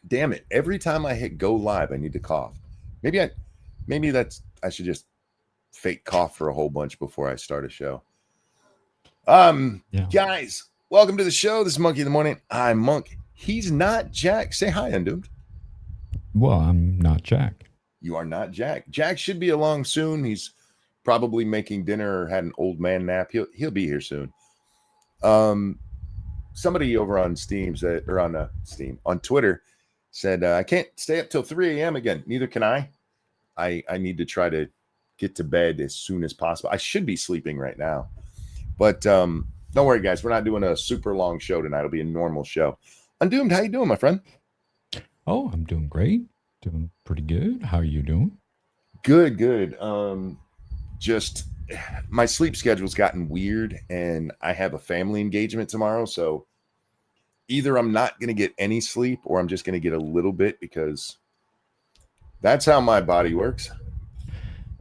Damn it. Every time I hit go live, I need to cough. I should just fake cough for a whole bunch before I start a show. Yeah. Guys, welcome to the show. This is Monkey in the Morning. I'm Monk. He's not Jack. Say hi, Undoomed. Well, I'm not Jack. You are not Jack. Jack should be along soon. He's probably making dinner or had an old man nap. He'll be here soon. Somebody over on Steam said, or on Twitter said, I can't stay up till 3 a.m. again. Neither can I. I need to try to get to bed as soon as possible. I should be sleeping right now. But don't worry, guys. We're not doing a super long show tonight. It'll be a normal show. Undoomed, how you doing, my friend? Oh, I'm doing great. Doing pretty good. How are you doing? Good. Just my sleep schedule's gotten weird, and I have a family engagement tomorrow. So either I'm not going to get any sleep or I'm just going to get a little bit because that's how my body works.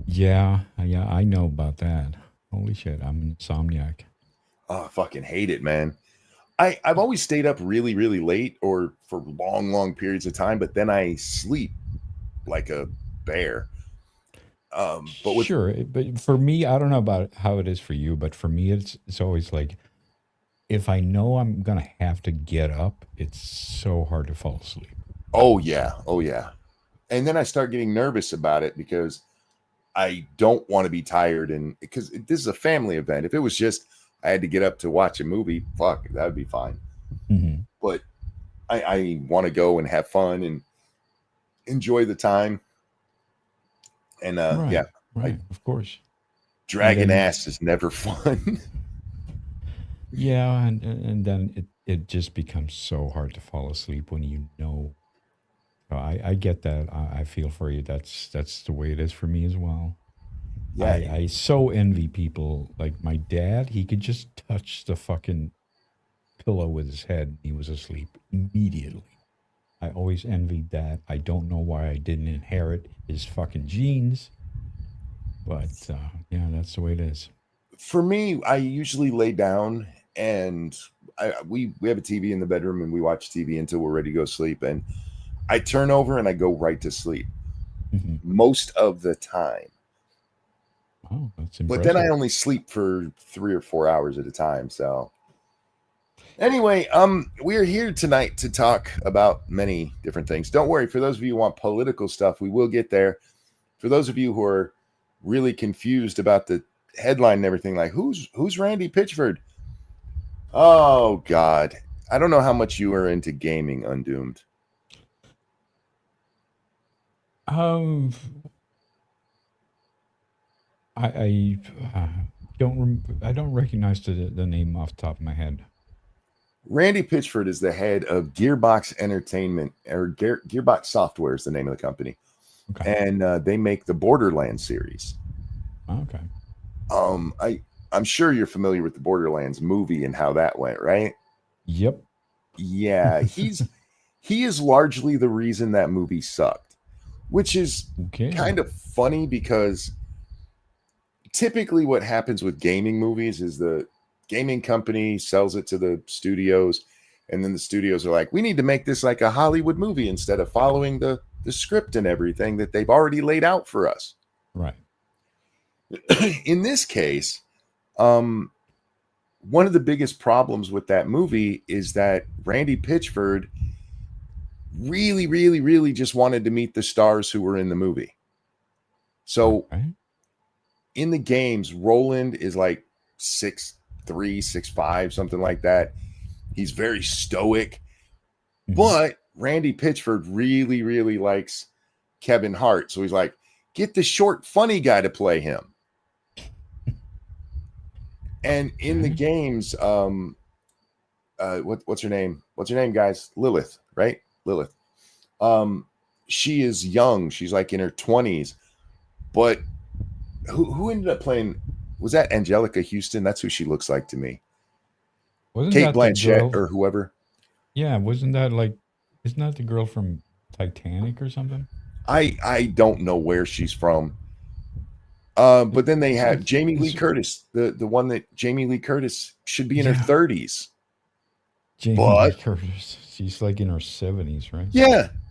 Yeah, I know about that. Holy shit, I'm an insomniac. Oh, I fucking hate it, man. I've always stayed up really, really late or for long periods of time, but then I sleep like a bear. But for me, I don't know about how it is for you, but for me, it's always like if I know I'm gonna have to get up, it's so hard to fall asleep. Oh yeah. And then I start getting nervous about it because I don't want to be tired, and because this is a family event. If it was just I had to get up to watch a movie, fuck, that would be fine. Mm-hmm. But I want to go and have fun and enjoy the time. And Right, of course. Dragging ass is never fun. Yeah, and then it just becomes so hard to fall asleep when you know. I get that. I feel for you. That's the way it is for me as well. Yeah. I so envy people like my dad. He could just touch the fucking pillow with his head. He was asleep immediately. I always envied that. I don't know why I didn't inherit his fucking genes, but yeah, that's the way it is. For me, I usually lay down and we have a TV in the bedroom and we watch TV until we're ready to go sleep. And I turn over and I go right to sleep most of the time. Oh, that's impressive. But then I only sleep for 3 or 4 hours at a time. So anyway, we're here tonight to talk about many different things. Don't worry, for those of you who want political stuff, we will get there. For those of you who are really confused about the headline and everything, like who's Randy Pitchford? Oh God, I don't know how much you are into gaming, Undoomed. I don't recognize the name off the top of my head. Randy Pitchford is the head of Gearbox Entertainment, or Gearbox Software is the name of the company. Okay. And they make the Borderlands series. Okay. I'm sure you're familiar with the Borderlands movie and how that went, right? Yep. Yeah, he is largely the reason that movie sucked, which is kind of funny because typically what happens with gaming movies is the gaming company sells it to the studios, and then the studios are like, we need to make this like a Hollywood movie instead of following the script and everything that they've already laid out for us. Right. In this case, one of the biggest problems with that movie is that Randy Pitchford really just wanted to meet the stars who were in the movie. So in the games, Roland is like 6'3", 6'5", something like that. He's very stoic. But Randy Pitchford really likes Kevin Hart. So he's like, get the short, funny guy to play him. And in the games, what's her name? What's her name, guys? Lilith, right? Lilith. She is young. She's like in her 20s. But who ended up playing? Was that Angelica Houston? That's who she looks like to me. Wasn't Kate that Blanchett or whoever? Yeah, isn't that the girl from Titanic or something? I don't know where she's from. But then they had Jamie Lee Curtis, the one that Jamie Lee Curtis should be in her 30s. Jamie Lee But Curtis. She's like in her 70s, right?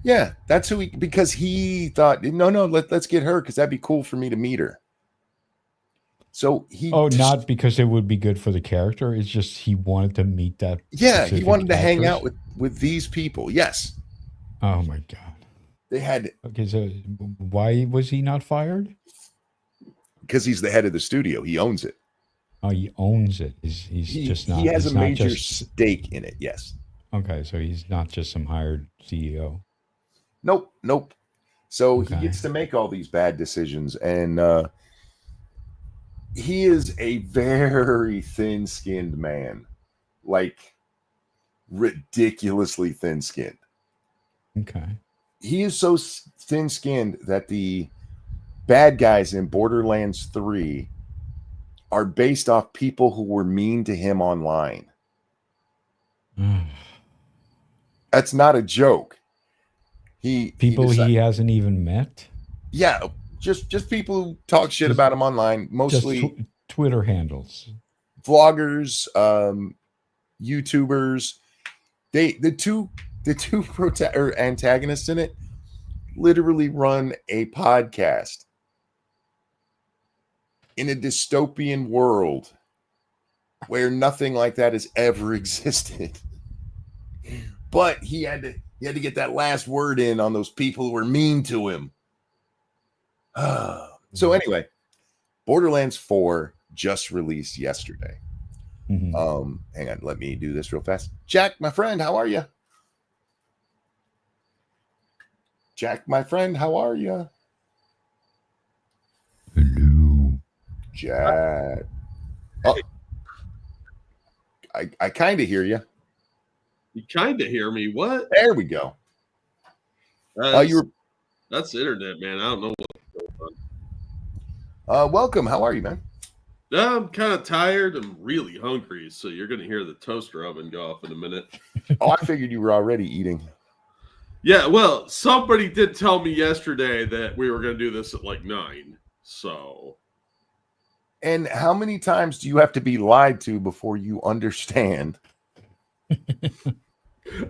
yeah, that's who because he thought, no, let's get her because that'd be cool for me to meet her. So Oh, not because it would be good for the character. It's just he wanted to meet that he specific wanted to hang actress. out with these people. Yes, Oh my god. they had Okay, so why was he not fired? because he's the head of the studio. He owns it. Oh, he owns it. He's just He not. has a He's not major just stake in it. Yes. okay. So he's not just some hired CEO. Nope. So he Okay. gets to make all these bad decisions, and he is a very thin-skinned man, like ridiculously thin-skinned. Okay. He is so thin-skinned that the bad guys in Borderlands 3 are based off people who were mean to him online. That's not a joke. People he hasn't even met. Yeah, just people who talk shit about him online, mostly Twitter handles, vloggers, YouTubers. The two antagonists in it literally run a podcast in a dystopian world where nothing like that has ever existed. But he had to get that last word in on those people who were mean to him. So anyway, Borderlands 4 just released yesterday. Mm-hmm. Hang on, let me do this real fast. Jack, my friend, how are you? Jack, my friend, how are you? Hello, Jack. Oh, I kind of hear you. You kind of hear me. What? There we go. That's internet, man. I don't know what's going on. Welcome. How are you, man? I'm kind of tired. I'm really hungry, so you're going to hear the toaster oven go off in a minute. Oh, I figured you were already eating. Yeah, well, somebody did tell me yesterday that we were going to do this at like 9. So. And how many times do you have to be lied to before you understand?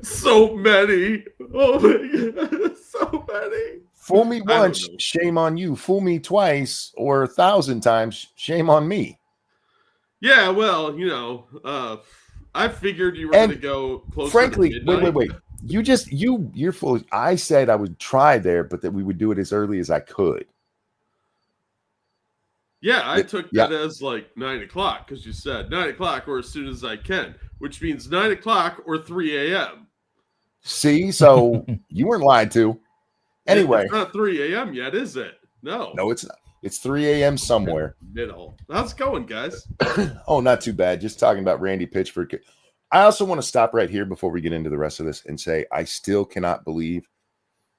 So many. Oh my God. So many. Fool me once, shame on you. Fool me twice or 1,000 times, shame on me. Yeah, well, I figured you were going to go closer. Frankly, to midnight. wait. You're full. I said I would try there, but that we would do it as early as I could. Yeah, I took that as like 9 o'clock because you said 9 o'clock or as soon as I can, which means 9 o'clock or 3 a.m. See, so you weren't lied to. Anyway, it's not 3 a.m. yet, is it? No, it's not. It's 3 a.m. somewhere. Middle. How's it going, guys? Oh, not too bad. Just talking about Randy Pitchford. I also want to stop right here before we get into the rest of this and say I still cannot believe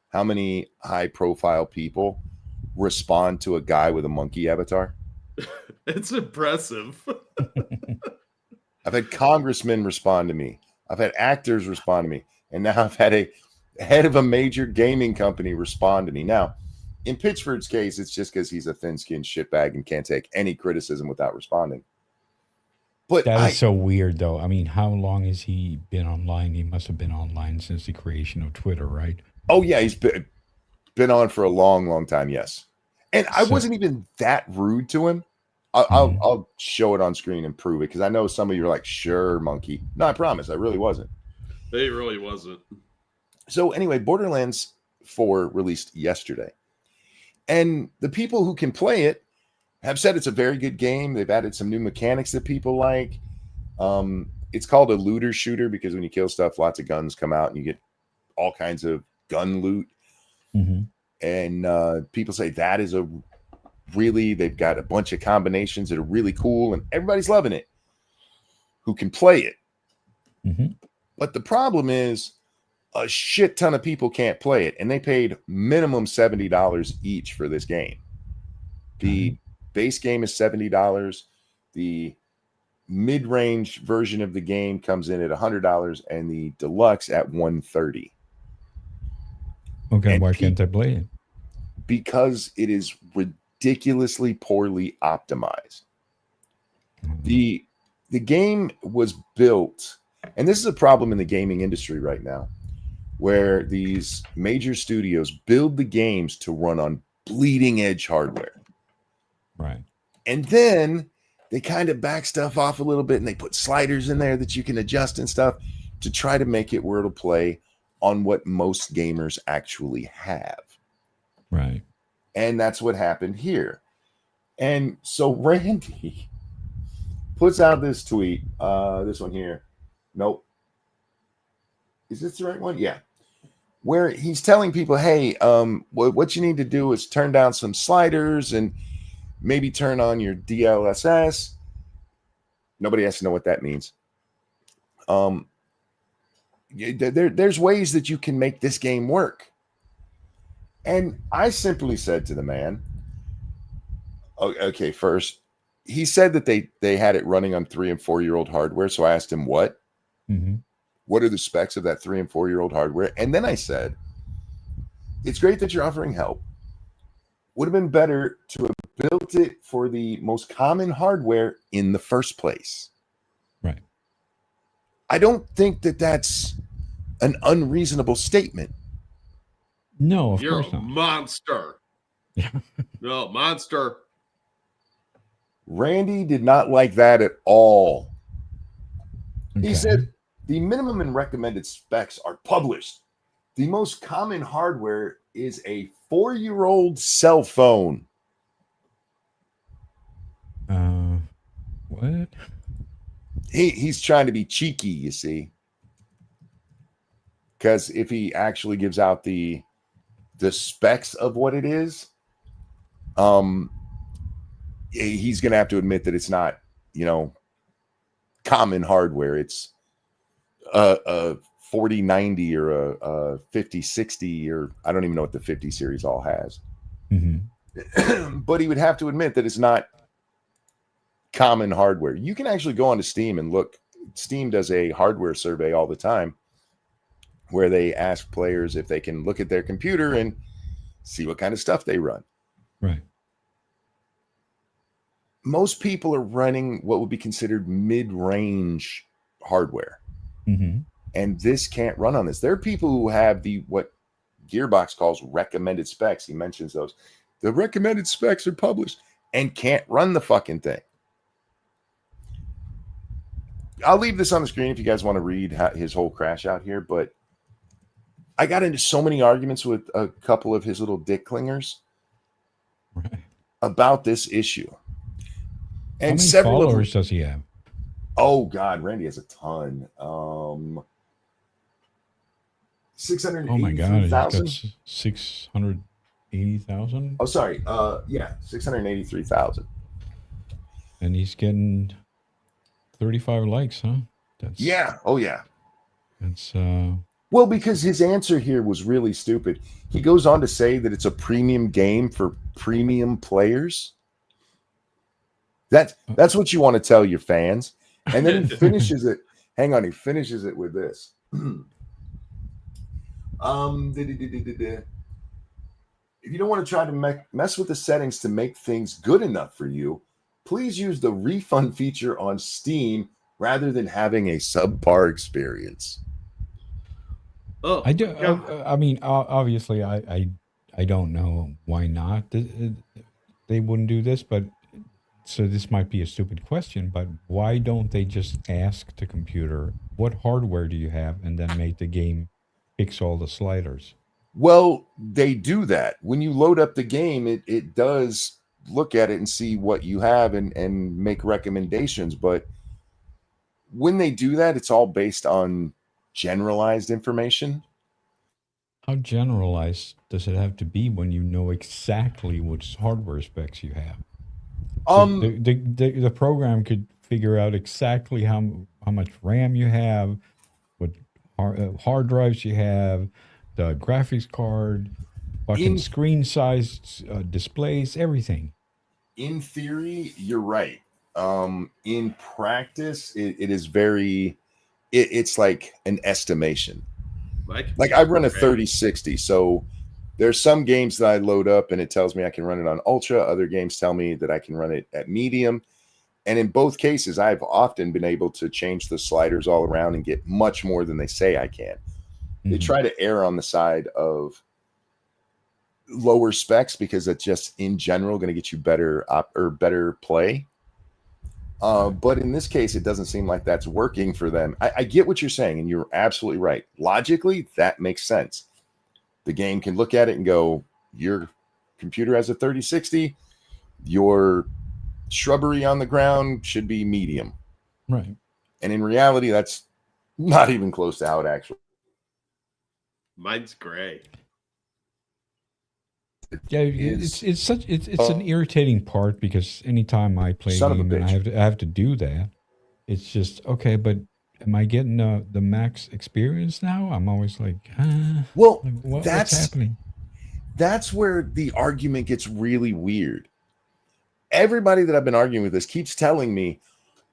how many high-profile people respond to a guy with a monkey avatar. It's impressive. I've had congressmen respond to me. I've had actors respond to me. And now I've had a head of a major gaming company respond to me. Now, in Pitchford's case, it's just because he's a thin-skinned shitbag and can't take any criticism without responding. But that is so weird, though. I mean, how long has he been online? He must have been online since the creation of Twitter, right? Oh, yeah. He's been on for a long, long time, yes. And I wasn't even that rude to him. I'll show it on screen and prove it because I know some of you are like, sure, monkey. No, I promise. I really wasn't. It really wasn't. So anyway, Borderlands 4 released yesterday. And the people who can play it have said it's a very good game. They've added some new mechanics that people like. It's called a looter shooter because when you kill stuff, lots of guns come out and you get all kinds of gun loot. Mm-hmm. And people say that is they've got a bunch of combinations that are really cool and everybody's loving it who can play it. Mm-hmm. But the problem is a shit ton of people can't play it, and they paid minimum $70 each for this game. The base game is $70. The mid-range version of the game comes in at $100, and the deluxe at $130. Okay, and why can't I play it? Because it is ridiculously poorly optimized. The game was built And this is a problem in the gaming industry right now, where these major studios build the games to run on bleeding edge hardware. Right. And then they kind of back stuff off a little bit and they put sliders in there that you can adjust and stuff to try to make it where it'll play on what most gamers actually have. Right. And that's what happened here. And so Randy puts out this tweet, this one here. Nope. Is this the right one? Yeah. Where he's telling people, hey, what you need to do is turn down some sliders and maybe turn on your DLSS. Nobody has to know what that means. There's ways that you can make this game work. And I simply said to the man, okay, first, he said that they had it running on 3 and 4 year old hardware. So I asked him what? Mm-hmm. What are the specs of that 3 and 4 year old hardware? And then I said, it's great that you're offering help. Would have been better to have built it for the most common hardware in the first place. Right. I don't think that that's an unreasonable statement. No, of You're course a not. monster. Yeah. No, monster. Randy did not like that at all. Okay. He said the minimum and recommended specs are published. The most common hardware is a 4-year-old cell phone. What? He's trying to be cheeky, you see. Because if he actually gives out the specs of what it is, he's going to have to admit that it's not, common hardware. It's a 4090 or a 5060, or I don't even know what the 50 series all has. Mm-hmm. But he would have to admit that it's not common hardware. You can actually go onto Steam and look. Steam does a hardware survey all the time where they ask players if they can look at their computer and see what kind of stuff they run. Right. Most people are running what would be considered mid-range hardware. Mm-hmm. And this can't run on this. There are people who have what Gearbox calls recommended specs. He mentions those. The recommended specs are published and can't run the fucking thing. I'll leave this on the screen if you guys want to read his whole crash out here, but I got into so many arguments with a couple of his little dick clingers about this issue. And how many several followers does he have? Oh God, Randy has a ton. 680,000. Oh my God, he's got 680,000. Oh, sorry. 683,000. And he's getting 35 likes, huh? That's Yeah. Oh yeah. That's Well, because his answer here was really stupid. He goes on to say that it's a premium game for premium players. That's what you want to tell your fans. And then he finishes it. Hang on, he finishes it with this. If you don't want to try to mess with the settings to make things good enough for you, please use the refund feature on Steam rather than having a subpar experience. Oh, I do. I mean, obviously, I don't know why not. They wouldn't do this, but so this might be a stupid question, but why don't they just ask the computer, what hardware do you have, and then make the game fix all the sliders? Well, they do that. When you load up the game, it does look at it and see what you have and make recommendations. But when they do that, it's all based on generalized information. How generalized does it have to be when you know exactly which hardware specs you have? So the program could figure out exactly how much RAM you have, what hard drives you have, the graphics card, fucking screen size, displays, everything. In theory, you're right. In practice, it is very. It's like an estimation. Like I run a 3060, so there's some games that I load up and it tells me I can run it on ultra. Other games tell me that I can run it at medium, And in both cases, I've often been able to change the sliders all around and get much more than they say I can. They try to err on the side of lower specs because that's just in general going to get you better better play. But in this case, it doesn't seem like that's working for them. I get what you're saying, and you're absolutely right. Logically, that makes sense. The game can look at it and go, your computer has a 3060, your shrubbery on the ground should be medium. Right. And in reality, that's not even close to how it actually. Mine's gray. Yeah, it's an irritating part because anytime I play a game and I have to do that, it's just okay. But am I getting the max experience now? I'm always like, well, what's happening? That's where the argument gets really weird. Everybody that I've been arguing with this keeps telling me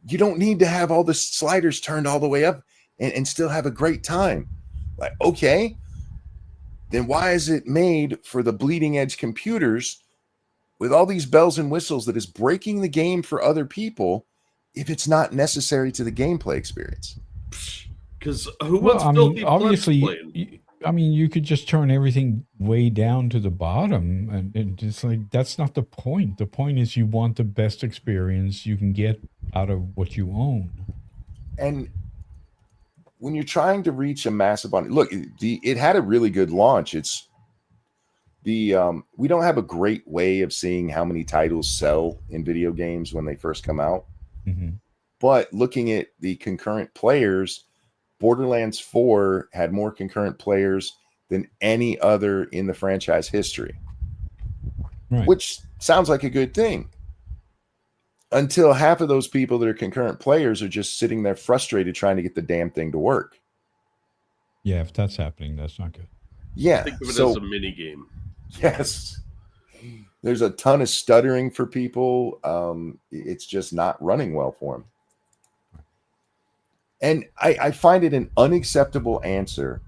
you don't need to have all the sliders turned all the way up and still have a great time. Like, okay, then why is it made for the bleeding edge computers with all these bells and whistles that is breaking the game for other people if it's not necessary to the gameplay experience? Because who wants filthy obviously, playing? You could just turn everything way down to the bottom, and it's like that's not the point. The point is you want the best experience you can get out of what you own. And when you're trying to reach a massive audience, look, it had a really good launch. It's we don't have a great way of seeing how many titles sell in video games when they first come out. Mm-hmm. But looking at the concurrent players, Borderlands 4 had more concurrent players than any other in the franchise history, right. Which sounds like a good thing. Until half of those people that are concurrent players are just sitting there frustrated trying to get the damn thing to work. Yeah, if that's happening, that's not good. Yeah. Think of it as a mini game. Yes. There's a ton of stuttering for people. It's just not running well for them. And I find it an unacceptable answer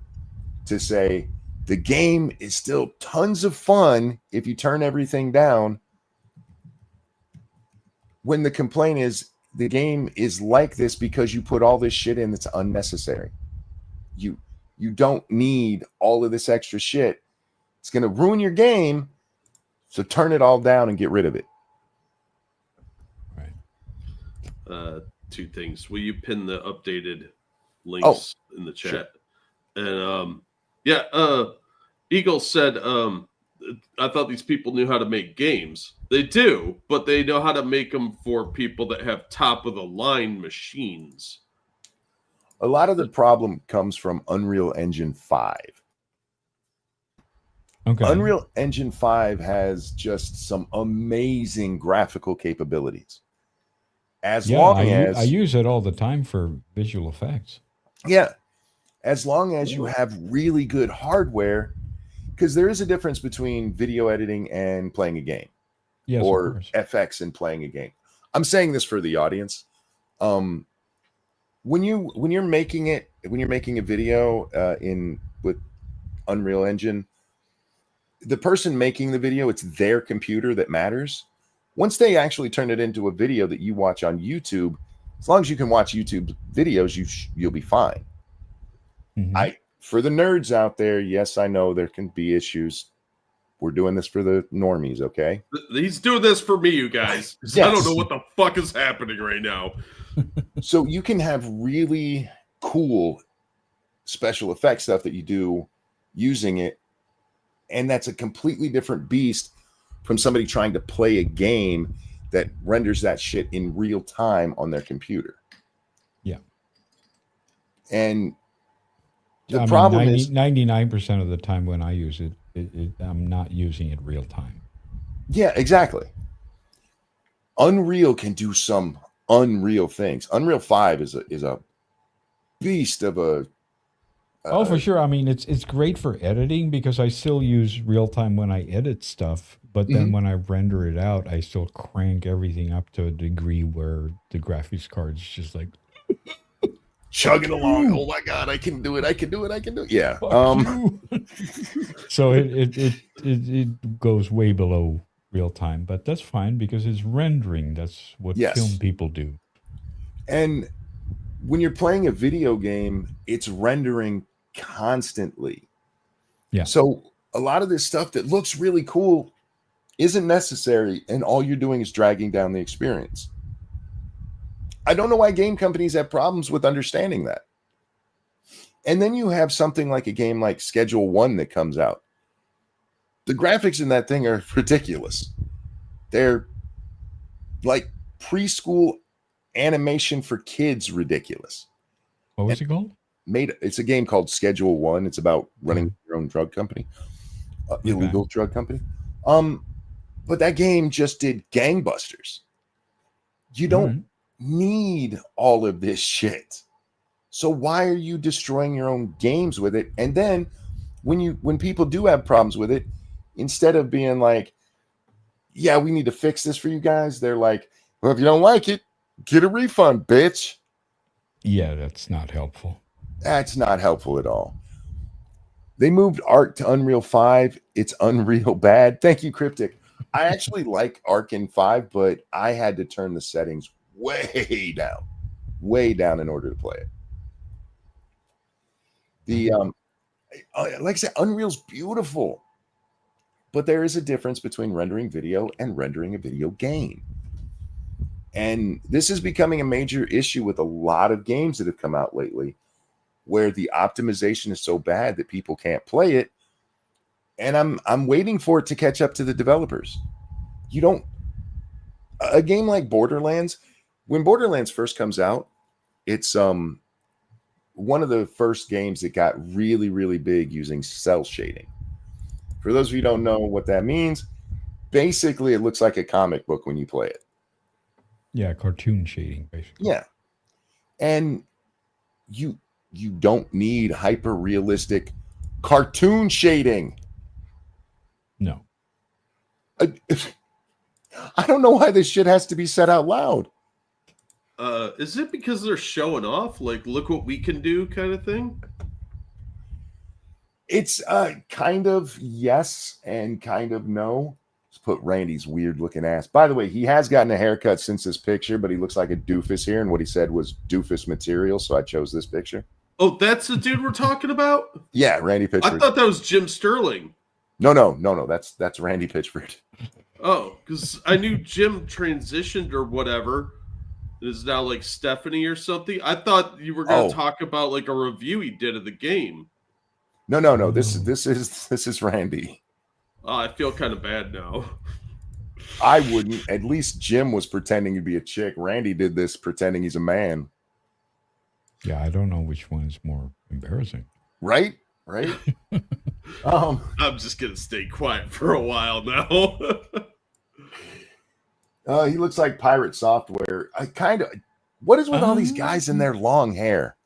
to say the game is still tons of fun if you turn everything down, when the complaint is the game is like this because you put all this shit in that's unnecessary. You don't need all of this extra shit. It's going to ruin your game, so turn it all down and get rid of it. Right. Two things. Will you pin the updated links in the chat? Sure. And Eagle said, I thought these people knew how to make games. They do, but they know how to make them for people that have top of the line machines. A lot of the problem comes from Unreal Engine 5. Okay. Unreal Engine 5 has just some amazing graphical capabilities. I use it all the time for visual effects. Yeah. As long as you have really good hardware, because there is a difference between video editing and playing a game. Yes, or FX and playing a game. I'm saying this for the audience. When you're making a video with Unreal Engine, the person making the video, it's their computer that matters. Once they actually turn it into a video that you watch on YouTube, as long as you can watch YouTube videos, you'll be fine. Mm-hmm. For the nerds out there, yes, I know there can be issues. We're doing this for the normies, okay? He's doing this for me, you guys. Yes. I don't know what the fuck is happening right now. So you can have really cool special effects stuff that you do using it, and that's a completely different beast from somebody trying to play a game that renders that shit in real time on their computer. Yeah. And the problem is 99% of the time when I use it, I'm not using it real time. Yeah, exactly. Unreal can do some unreal things. Unreal 5 is a beast of a. For sure. I mean, it's great for editing because I still use real time when I edit stuff. But then when I render it out, I still crank everything up to a degree where the graphics card's just like chugging along. Oh my god, I can do it. Yeah. So it goes way below real time, but that's fine because it's rendering. That's what Yes. film people do. And when you're playing a video game, it's rendering constantly. Yeah. So a lot of this stuff that looks really cool isn't necessary, and all you're doing is dragging down the experience. I don't know why game companies have problems with understanding that. And then you have something like a game like Schedule 1 that comes out. The graphics in that thing are ridiculous. They're like preschool animation for kids ridiculous. What was it called? It's a game called Schedule 1. It's about running your own drug company, illegal drug company. But that game just did gangbusters. You don't need all of this shit. So why are you destroying your own games with it? And then when people do have problems with it, instead of being like, yeah, we need to fix this for you guys, they're like, well, if you don't like it, get a refund, bitch. Yeah, that's not helpful. That's not helpful at all. They moved Arc to Unreal 5. It's Unreal bad. Thank you, Cryptic. I actually like Arc in 5, but I had to turn the settings way down in order to play it. The like I said, Unreal's beautiful, but there is a difference between rendering video and rendering a video game. And this is becoming a major issue with a lot of games that have come out lately, where the optimization is so bad that people can't play it. And I'm waiting for it to catch up to the developers. A game like Borderlands, when Borderlands first comes out, it's one of the first games that got really, really big using cell shading. For those of you who don't know what that means, basically it looks like a comic book when you play it. Yeah, cartoon shading, basically. Yeah. And you don't need hyper realistic cartoon shading. No. I don't know why this shit has to be said out loud. Is it because they're showing off, like, look what we can do kind of thing? It's kind of yes and kind of no. Let's put Randy's weird looking ass. By the way, he has gotten a haircut since this picture, but he looks like a doofus here, and what he said was doofus material, so I chose this picture. Oh, that's the dude we're talking about? Yeah, Randy Pitchford. I thought that was Jim Sterling. No. That's Randy Pitchford. Oh, because I knew Jim transitioned or whatever. It is now like Stephanie or something. I thought you were going to talk about like a review he did of the game. No. This is Randy. Oh, I feel kind of bad now. I wouldn't. At least Jim was pretending to be a chick. Randy did this pretending he's a man. Yeah, I don't know which one is more embarrassing. Right? I'm just gonna stay quiet for a while now. He looks like Pirate Software. What is with all these guys in their long hair?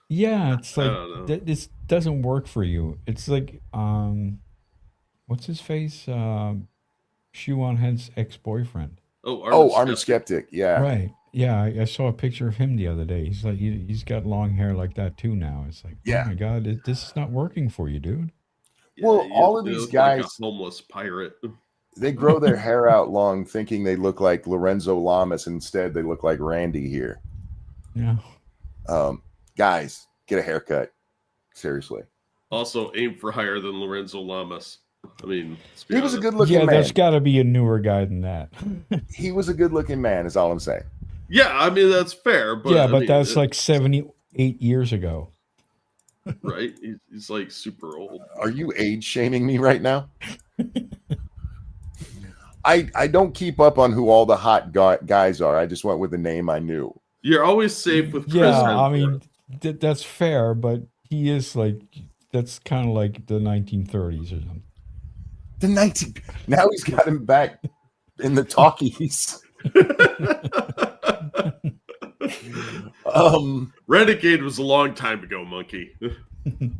Yeah, it's like this doesn't work for you. It's like what's his face? Shoe on Head's ex-boyfriend. Armored Skeptic. Yeah. Right. Yeah, I saw a picture of him the other day. He's like, he's got long hair like that too now. It's like, oh my God, this is not working for you, dude. Yeah, well, all of these guys, like a homeless pirate. They grow their hair out long, thinking they look like Lorenzo Lamas. Instead, they look like Randy here. Yeah. Guys, get a haircut. Seriously. Also, aim for higher than Lorenzo Lamas. I mean, he was a good-looking man. Yeah, there's got to be a newer guy than that. He was a good-looking man, is all I'm saying. Yeah, I mean, that's fair. But yeah, but that's like 78 years ago. Right? He's like super old. Are you age shaming me right now? I don't keep up on who all the hot guys are. I just went with the name I knew. You're always safe with Chris. Yeah, I mean, that's fair, but he is like, that's kind of like the 1930s or something. Now he's got him back in the talkies. Renegade was a long time ago, Monkey.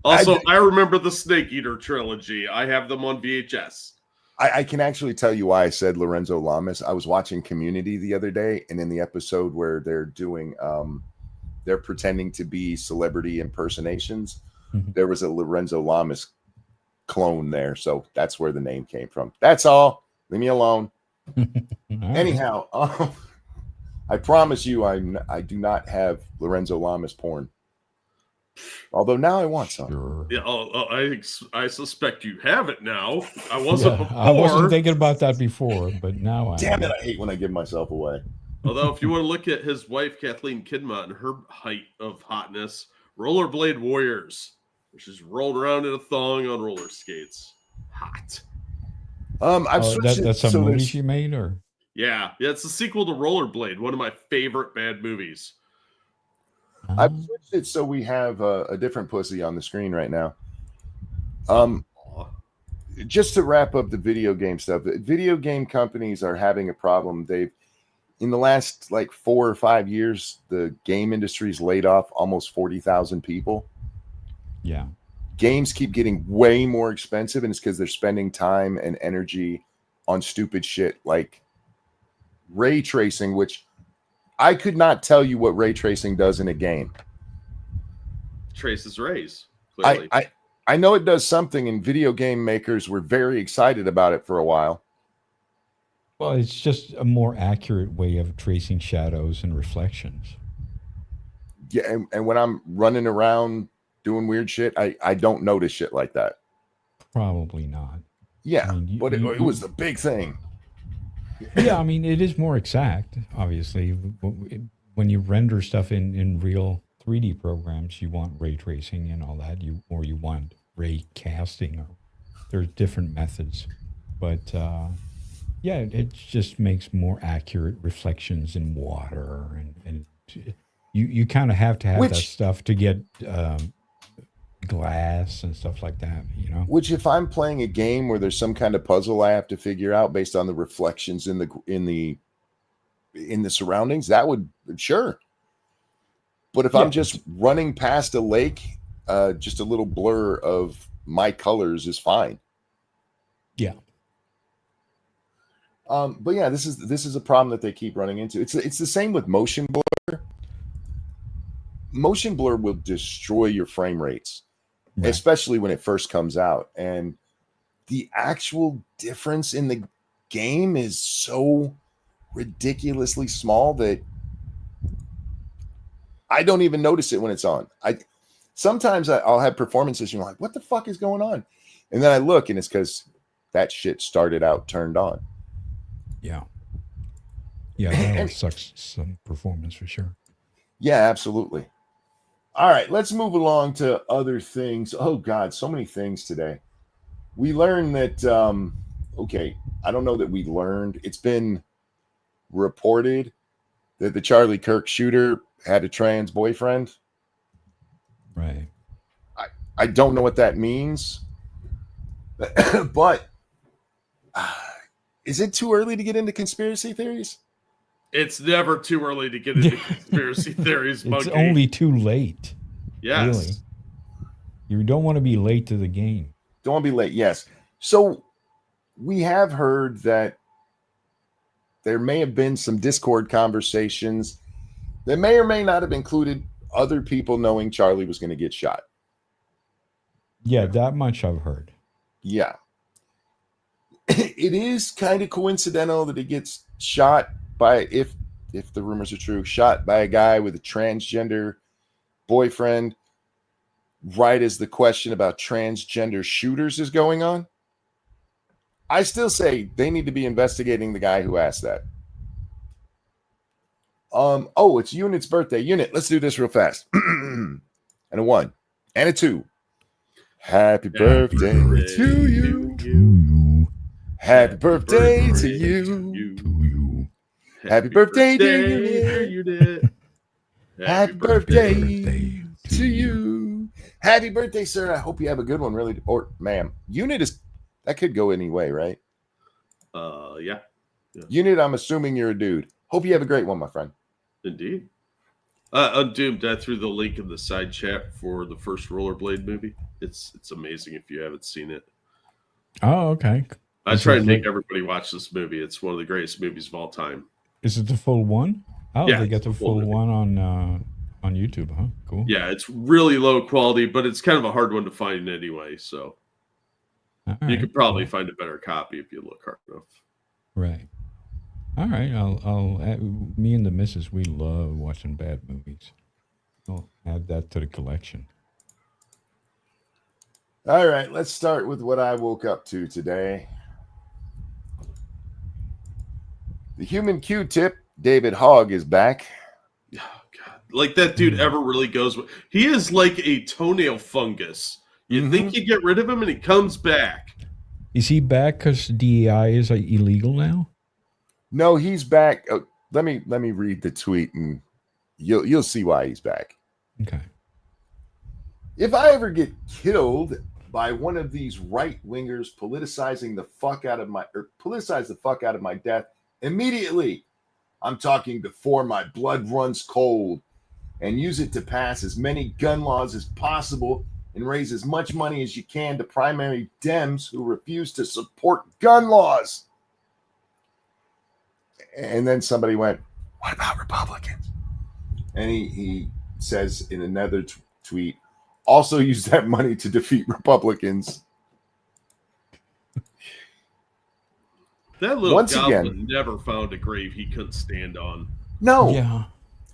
Also, I remember the Snake Eater trilogy. I have them on VHS. I can actually tell you why I said Lorenzo Lamas. I was watching Community the other day, and in the episode where they're doing, they're pretending to be celebrity impersonations, there was a Lorenzo Lamas clone there, so that's where the name came from. That's all. Leave me alone. All right. Anyhow, I promise you, I do not have Lorenzo Lamas porn. Although now I want some. Sure. Yeah, I suspect you have it now. I wasn't before. I wasn't thinking about that before, but now I Damn it, I hate when I give myself away. Although, if you want to look at his wife, Kathleen Kidmont, and her height of hotness, Rollerblade Warriors, which is rolled around in a thong on roller skates. Hot. I've switched that's a movie she made, or Yeah, it's the sequel to Rollerblade, one of my favorite bad movies. I've switched it so we have a different pussy on the screen right now. Just to wrap up the video game stuff, video game companies are having a problem. They've, in the last like 4 or 5 years, the game industry's laid off almost 40,000 people. Yeah. Games keep getting way more expensive, and it's because they're spending time and energy on stupid shit like ray tracing, which I could not tell you what ray tracing does in a game. Traces rays. Clearly. I know it does something, and video game makers were very excited about it for a while. Well, it's just a more accurate way of tracing shadows and reflections. Yeah, and when I'm running around doing weird shit, I don't notice shit like that. Probably not. Yeah, I mean, but it was the big thing. Yeah, I mean, it is more exact, obviously. When you render stuff in real 3D programs, you want ray tracing and all that, you want ray casting, or there's different methods. But yeah, it just makes more accurate reflections in water, and you kind of have to have that stuff to get glass and stuff like that, you know. Which, if I'm playing a game where there's some kind of puzzle I have to figure out based on the reflections in the surroundings, that would, sure. But if I'm just running past a lake, just a little blur of my colors is fine. Yeah. But yeah, this is a problem that they keep running into. It's the same with motion blur. Motion blur will destroy your frame rates, right, especially when it first comes out. And the actual difference in the game is so ridiculously small that I don't even notice it when it's on. Sometimes I'll have performances and I'm like, what the fuck is going on? And then I look, and it's because that shit started out turned on. Yeah. Yeah, that sucks some performance for sure. Yeah, absolutely. All right, let's move along to other things. Oh, God, so many things today. We learned that, okay, I don't know that we learned. It's been reported that the Charlie Kirk shooter had a trans boyfriend. Right. I don't know what that means. But is it too early to get into conspiracy theories? It's never too early to get into conspiracy theories, It's only too late. Yes. Really. You don't want to be late to the game. Don't want to be late, yes. So we have heard that there may have been some Discord conversations that may or may not have included other people knowing Charlie was going to get shot. Yeah, that much I've heard. Yeah. It is kind of coincidental that he gets shot by, if the rumors are true, shot by a guy with a transgender boyfriend right as the question about transgender shooters is going on. I still say they need to be investigating the guy who asked that. Oh, it's Unit's birthday. Unit, let's do this real fast. And a 1 and a 2. Happy birthday to you. Happy birthday to you. Happy birthday, dear Unit. Happy birthday to you. Happy birthday, sir. I hope you have a good one, really. Or ma'am. Unit is, that could go any way, right? Yeah. Unit, I'm assuming you're a dude. Hope you have a great one, my friend. Indeed. Undoomed, I threw the link in the side chat for the first Rollerblade movie. It's amazing if you haven't seen it. Oh, okay. I try and make everybody watch this movie. It's one of the greatest movies of all time. Is it the full one? Oh, yeah, they got the full one on YouTube, huh? Cool. Yeah, it's really low quality, but it's kind of a hard one to find anyway. So you could probably find a better copy if you look hard enough. Right. All right. I'll me and the missus, we love watching bad movies. I'll add that to the collection. All right, let's start with what I woke up to today. The human Q-tip, David Hogg, is back. Oh, God. Like that dude ever really goes. He is like a toenail fungus. You think you get rid of him and he comes back. Is he back because DEI is illegal now? No, he's back. Oh, let me read the tweet and you'll see why he's back. Okay. If I ever get killed by one of these right wingers politicize the fuck out of my death immediately, I'm talking before my blood runs cold, and use it to pass as many gun laws as possible and raise as much money as you can to primary Dems who refuse to support gun laws. And then somebody went, what about Republicans? And he says in another tweet, also use that money to defeat Republicans. That little goblin never found a grave he couldn't stand on. No. Yeah.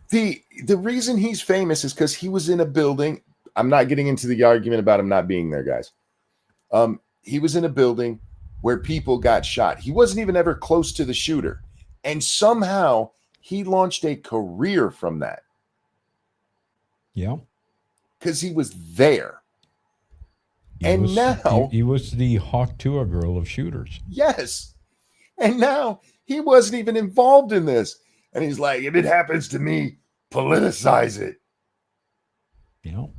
The reason he's famous is because he was in a building. I'm not getting into the argument about him not being there, guys. He was in a building where people got shot. He wasn't even ever close to the shooter. And somehow he launched a career from that. Yeah. Because he was there. Now he was the Hawk Tour girl of shooters. Yes. And now he wasn't even involved in this. And he's like, if it happens to me, politicize it. You know,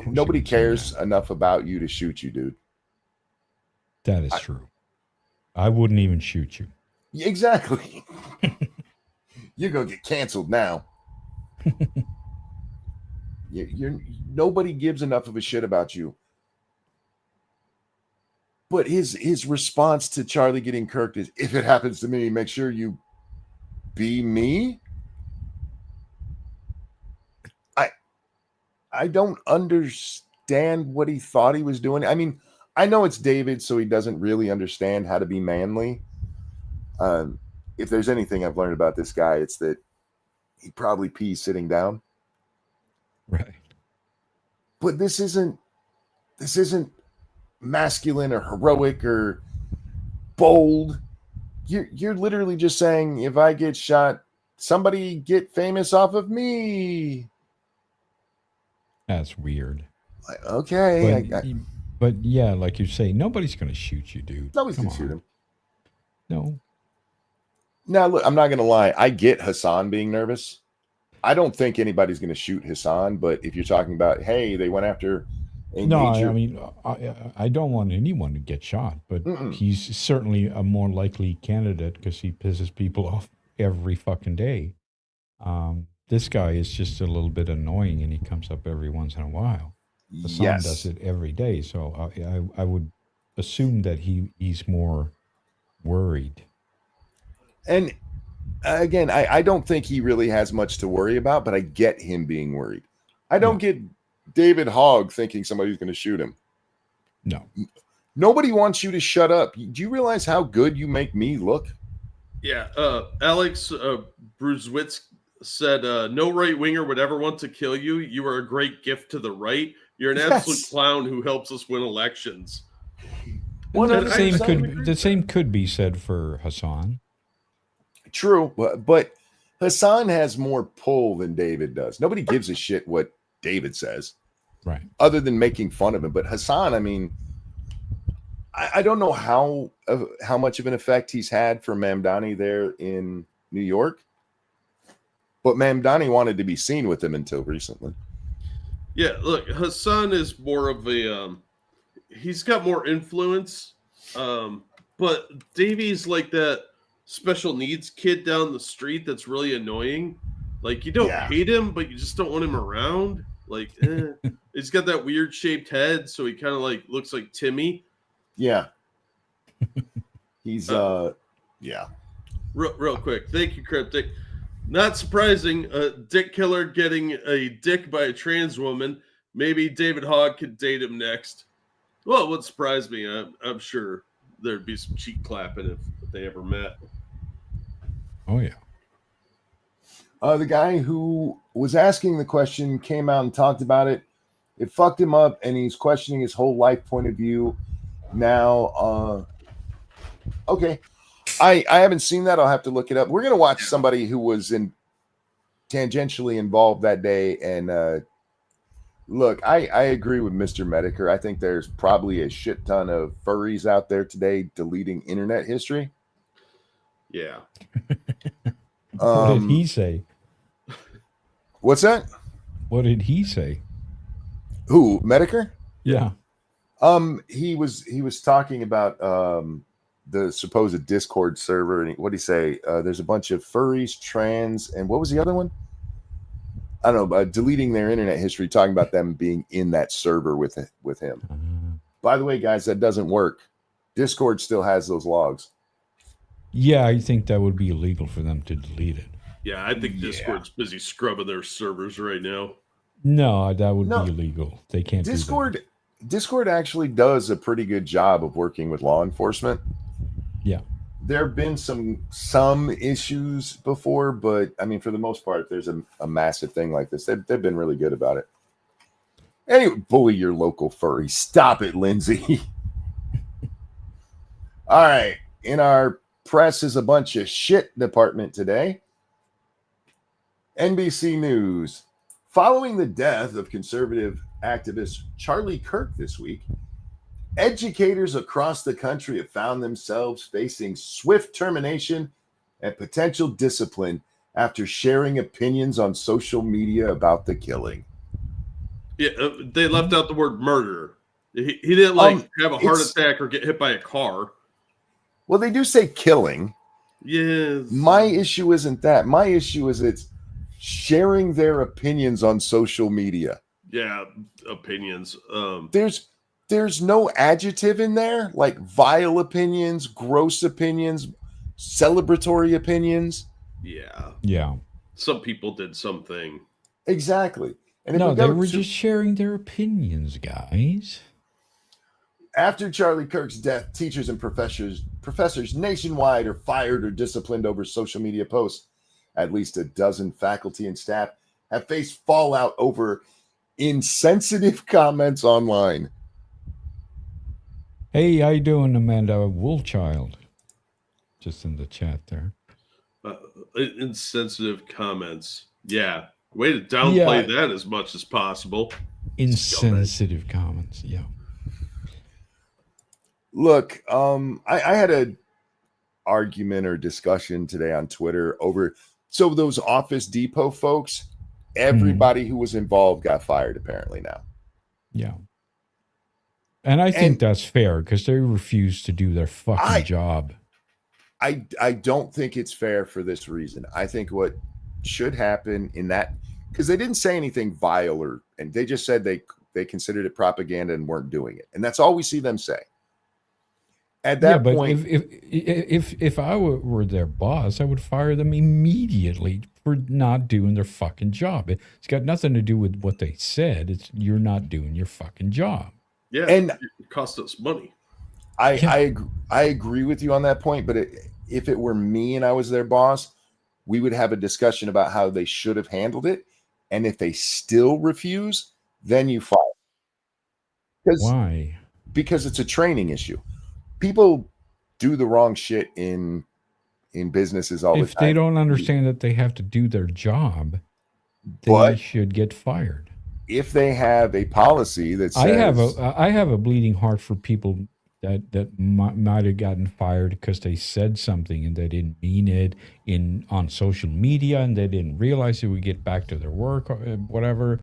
nobody cares enough about you to shoot you, dude. That is true. I wouldn't even shoot you. Exactly. You're going to get canceled now. Nobody gives enough of a shit about you. But his response to Charlie getting Kirk is, if it happens to me, make sure you be me. I don't understand what he thought he was doing. I mean, I know it's David, so he doesn't really understand how to be manly. If there's anything I've learned about this guy, it's that he probably pees sitting down. Right. But this isn't masculine or heroic or bold. You're literally just saying, if I get shot, somebody get famous off of me. That's weird. Okay. But yeah, like you say, nobody's going to shoot you, dude. Nobody's going to shoot him. No. Now, look, I'm not going to lie. I get Hassan being nervous. I don't think anybody's going to shoot Hassan, but if you're talking about, hey, they went after a major... I mean, I don't want anyone to get shot, but he's certainly a more likely candidate because he pisses people off every fucking day. This guy is just a little bit annoying, and he comes up every once in a while. Hassan does it every day, so I would assume that he's more worried. And again, I don't think he really has much to worry about, but I get him being worried. I don't get David Hogg thinking somebody's going to shoot him. No. Nobody wants you to shut up. Do you realize how good you make me look? Yeah. Alex Bruzwitz said, no right winger would ever want to kill you. You are a great gift to the right. You're an absolute clown who helps us win elections. The same could be said for Hassan. True, but Hassan has more pull than David does. Nobody gives a shit what David says, right? Other than making fun of him. But Hassan, I mean, I don't know how much of an effect he's had for Mamdani there in New York, but Mamdani wanted to be seen with him until recently. Yeah, look, Hassan is more of a he's got more influence, but Davey's like that special needs kid down the street that's really annoying. Like, you don't hate him, but you just don't want him around. Like, he's got that weird shaped head, so he kind of like looks like Timmy. Yeah. He's Real quick. Thank you, Cryptic. Not surprising, dick killer getting a dick by a trans woman. Maybe David Hogg could date him next. Well, it would surprise me. I'm sure there'd be some cheek clapping if they ever met. Oh yeah. The guy who was asking the question came out and talked about it. It fucked him up, and he's questioning his whole life point of view now. Okay, I haven't seen that. I'll have to look it up. We're gonna watch somebody who was tangentially involved that day, and look, I agree with Mr. Mediker. I think there's probably a shit ton of furries out there today deleting internet history. Yeah. What did he say? What's that? What did he say? Who, Mediker? Yeah. He was talking about the supposed Discord server, and what did he say? There's a bunch of furries, trans, and what was the other one? I don't know, deleting their internet history, talking about them being in that server with him. By the way, guys, that doesn't work. Discord still has those logs. Yeah, I think that would be illegal for them to delete it. Yeah, I think Discord's busy scrubbing their servers right now. No, that would be illegal. They can't Discord. do that. Discord actually does a pretty good job of working with law enforcement. Yeah. There have been some issues before, but I mean, for the most part, there's a massive thing like this. They've been really good about it. Anyway, bully your local furry. Stop it, Lindsay. All right. In our press is a bunch of shit department today. NBC News. Following the death of conservative activist Charlie Kirk this week, educators across the country have found themselves facing swift termination and potential discipline after sharing opinions on social media about the killing. Yeah, they left out the word murder. He didn't have a heart attack or get hit by a car. Well, they do say killing. Yes. My issue isn't that. My issue is it's sharing their opinions on social media. Yeah, opinions. There's no adjective in there, like vile opinions, gross opinions, celebratory opinions. Yeah. Yeah. Some people did something. Exactly. And no, they were just sharing their opinions, guys. After Charlie Kirk's death, teachers and professors nationwide are fired or disciplined over social media posts. At least a dozen faculty and staff have faced fallout over insensitive comments online. Hey, how you doing, Amanda Woolchild? Just in the chat there. Insensitive comments. Yeah. Way to downplay that as much as possible. Insensitive comments. Yeah. Look, I had a argument or discussion today on Twitter over those Office Depot folks. Everybody who was involved got fired apparently now. Yeah. And I think that's fair because they refuse to do their fucking job. I don't think it's fair for this reason. I think what should happen in that, because they didn't say anything vile and they just said they considered it propaganda and weren't doing it. And that's all we see them say. At that point, if I were their boss, I would fire them immediately for not doing their fucking job. It's got nothing to do with what they said. It's you're not doing your fucking job. Yeah, and it cost us money. I agree with you on that point. But if it were me and I was their boss, we would have a discussion about how they should have handled it. And if they still refuse, then you fire. Why? Because it's a training issue. People do the wrong shit in businesses all the time. If they don't understand that they have to do their job, they should get fired. If they have a policy that says... I have a bleeding heart for people that might have gotten fired because they said something and they didn't mean it on social media and they didn't realize it would get back to their work or whatever.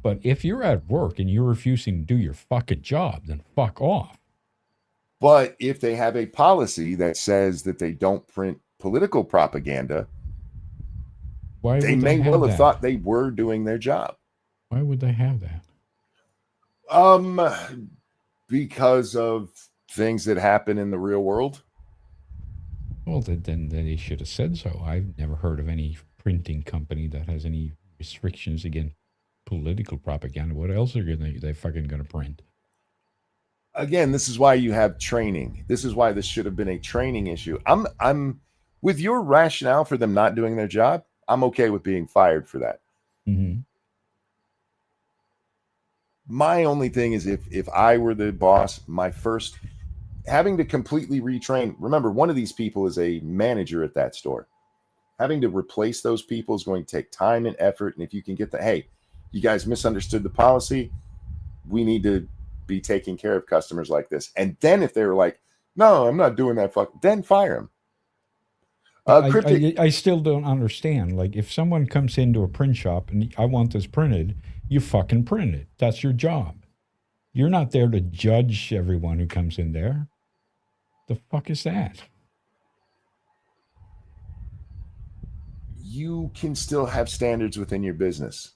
But if you're at work and you're refusing to do your fucking job, then fuck off. But if they have a policy that says that they don't print political propaganda, they may well have thought they were doing their job. Why would they have that? Because of things that happen in the real world. Well, then they should have said so. I've never heard of any printing company that has any restrictions against political propaganda. What else are they fucking going to print? again, this is why you have training. This is why this should have been a training issue. I'm with your rationale for them not doing their job. I'm okay with being fired for that. Mm-hmm. My only thing is if I were the boss, my first having to completely retrain. Remember, one of these people is a manager at that store. Having to replace those people is going to take time and effort. And if you can get the, hey, you guys misunderstood the policy, we need to be taking care of customers like this. And then if they were like, no, I'm not doing that, then fire them. I still don't understand. Like, if someone comes into a print shop and I want this printed, you fucking print it. That's your job. You're not there to judge everyone who comes in there. The fuck is that? You can still have standards within your business.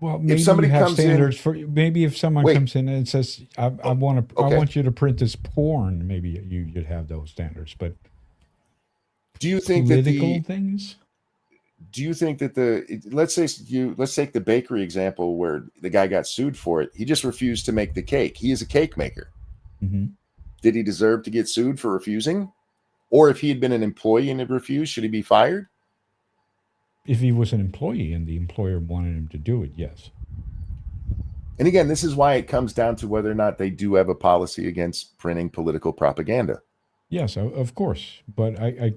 Well, maybe if somebody comes standards in, for maybe if someone comes in and says, I want you to print this porn, maybe you'd have those standards. But do you think political things? Do you think that let's take the bakery example where the guy got sued for it. He just refused to make the cake. He is a cake maker. Mm-hmm. Did he deserve to get sued for refusing? Or if he had been an employee and had refused, should he be fired? If he was an employee and the employer wanted him to do it, yes. And again, this is why it comes down to whether or not they do have a policy against printing political propaganda. Yes, of course. But I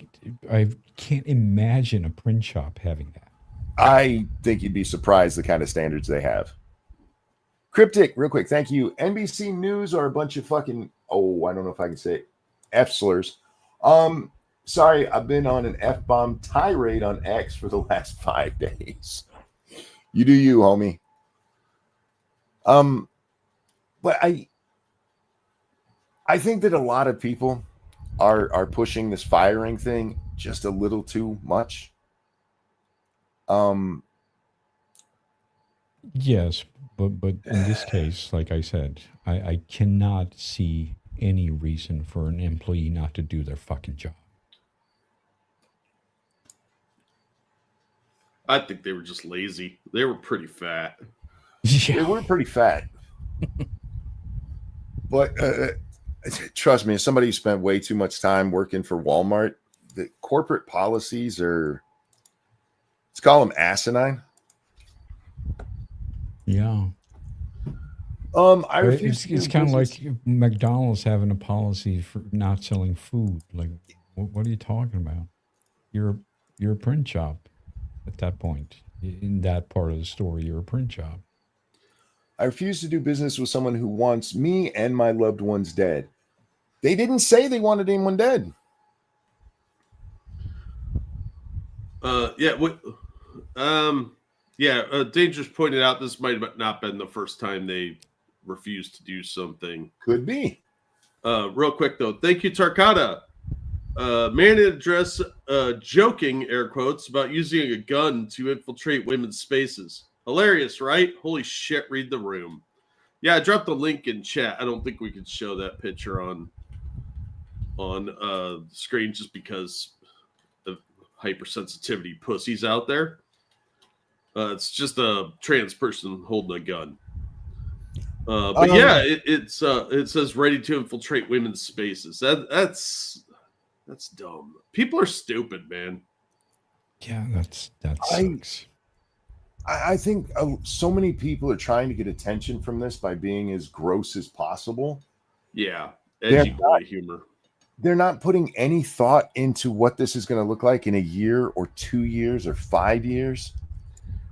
can't imagine a print shop having that. I think you'd be surprised the kind of standards they have. Cryptic, real quick. Thank you. NBC News are a bunch of fucking, I don't know if I can say it, F-slurs. Sorry, I've been on an F-bomb tirade on X for the last 5 days. You do you, homie. But I think that a lot of people are pushing this firing thing just a little too much. Yes, but in this case, like I said, I cannot see any reason for an employee not to do their fucking job. I think they were just lazy. They were pretty fat. Yeah. They were pretty fat. But trust me, as somebody who spent way too much time working for Walmart, the corporate policies are, let's call them asinine. Yeah. I refuse. It's kind of like McDonald's having a policy for not selling food. Like, what are you talking about? You're a print shop at that point. In that part of the story, you're a print shop. I refuse to do business with someone who wants me and my loved ones dead. They didn't say they wanted anyone dead. Dangerous pointed out this might have not been the first time they refused to do something. Could be. Real quick though, thank you, Tarkata. Man in a dress, joking, air quotes, about using a gun to infiltrate women's spaces. Hilarious, right? Holy shit, read the room. Yeah, I dropped the link in chat. I don't think we could show that picture on the screen just because of hypersensitivity pussies out there. It's just a trans person holding a gun. It says ready to infiltrate women's spaces. That's dumb. People are stupid, man. Yeah, that sucks. I think so many people are trying to get attention from this by being as gross as possible. Yeah, edgy boy humor. They're not putting any thought into what this is going to look like in a year or 2 years or 5 years.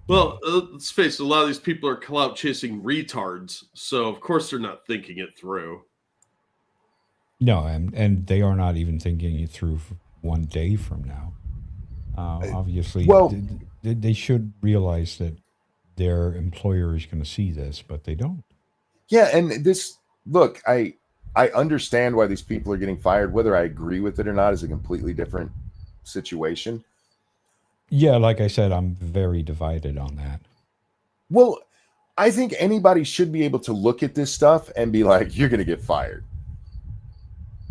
Well, let's face it, a lot of these people are clout chasing retards, so of course they're not thinking it through. No, and they are not even thinking it through for 1 day from now. Obviously, they should realize that their employer is going to see this, but they don't. Yeah, and I understand why these people are getting fired. Whether I agree with it or not is a completely different situation. Yeah, like I said, I'm very divided on that. Well, I think anybody should be able to look at this stuff and be like, you're going to get fired.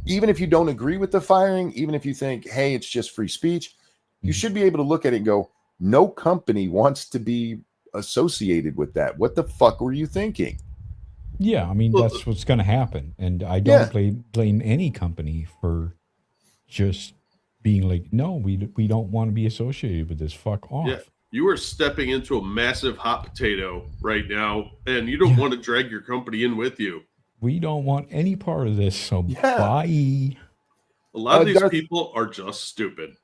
Even if you don't agree with the firing, even if you think, hey, it's just free speech, you should be able to look at it and go, no company wants to be associated with that. What the fuck were you thinking? Yeah, I mean, Well, that's what's going to happen. And I Yeah. don't blame any company for just being like, no, we don't want to be associated with this. Fuck off. Yeah, you are stepping into a massive hot potato right now, and you don't want to drag your company in with you. We don't want any part of this, so bye. A lot of these Darth- people are just stupid.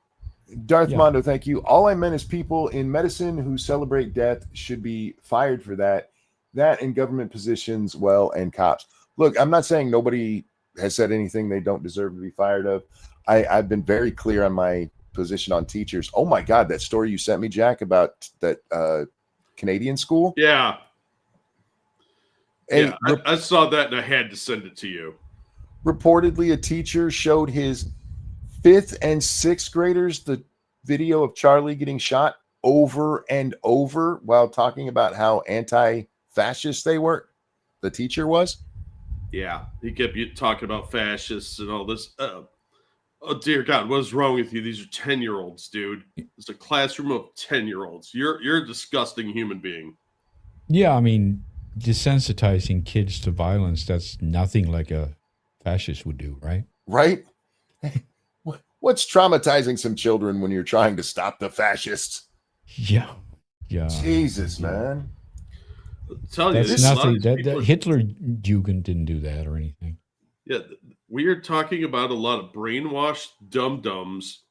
Darth Yeah. Mondo, thank you. All I meant is people in medicine who celebrate death should be fired for that. That in government positions, well, and cops. Look, I'm not saying nobody has said anything they don't deserve to be fired of. I've been very clear on my position on teachers. Oh my God, that story you sent me, Jack, about that Canadian school. Yeah. Hey, Yeah, I saw that and I had to send it to you. reportedly, a teacher showed his 5th and 6th graders the video of Charlie getting shot over and over while talking about how anti-fascist they were. The teacher was. Yeah, he kept talking about fascists and all this. Oh dear God, what is wrong with you? These are 10-year-olds, dude. It's a classroom of 10-year-olds. You're a disgusting human being. Yeah, I mean, desensitizing kids to violence, that's nothing like a fascist would do, right? Right? What's traumatizing some children when you're trying to stop the fascists? Yeah. Yeah. Jesus, man. I'm telling you, That's a lot of nothing. these That people are- Hitler Jugend didn't do that or anything. Yeah, we are talking about a lot of brainwashed dum-dums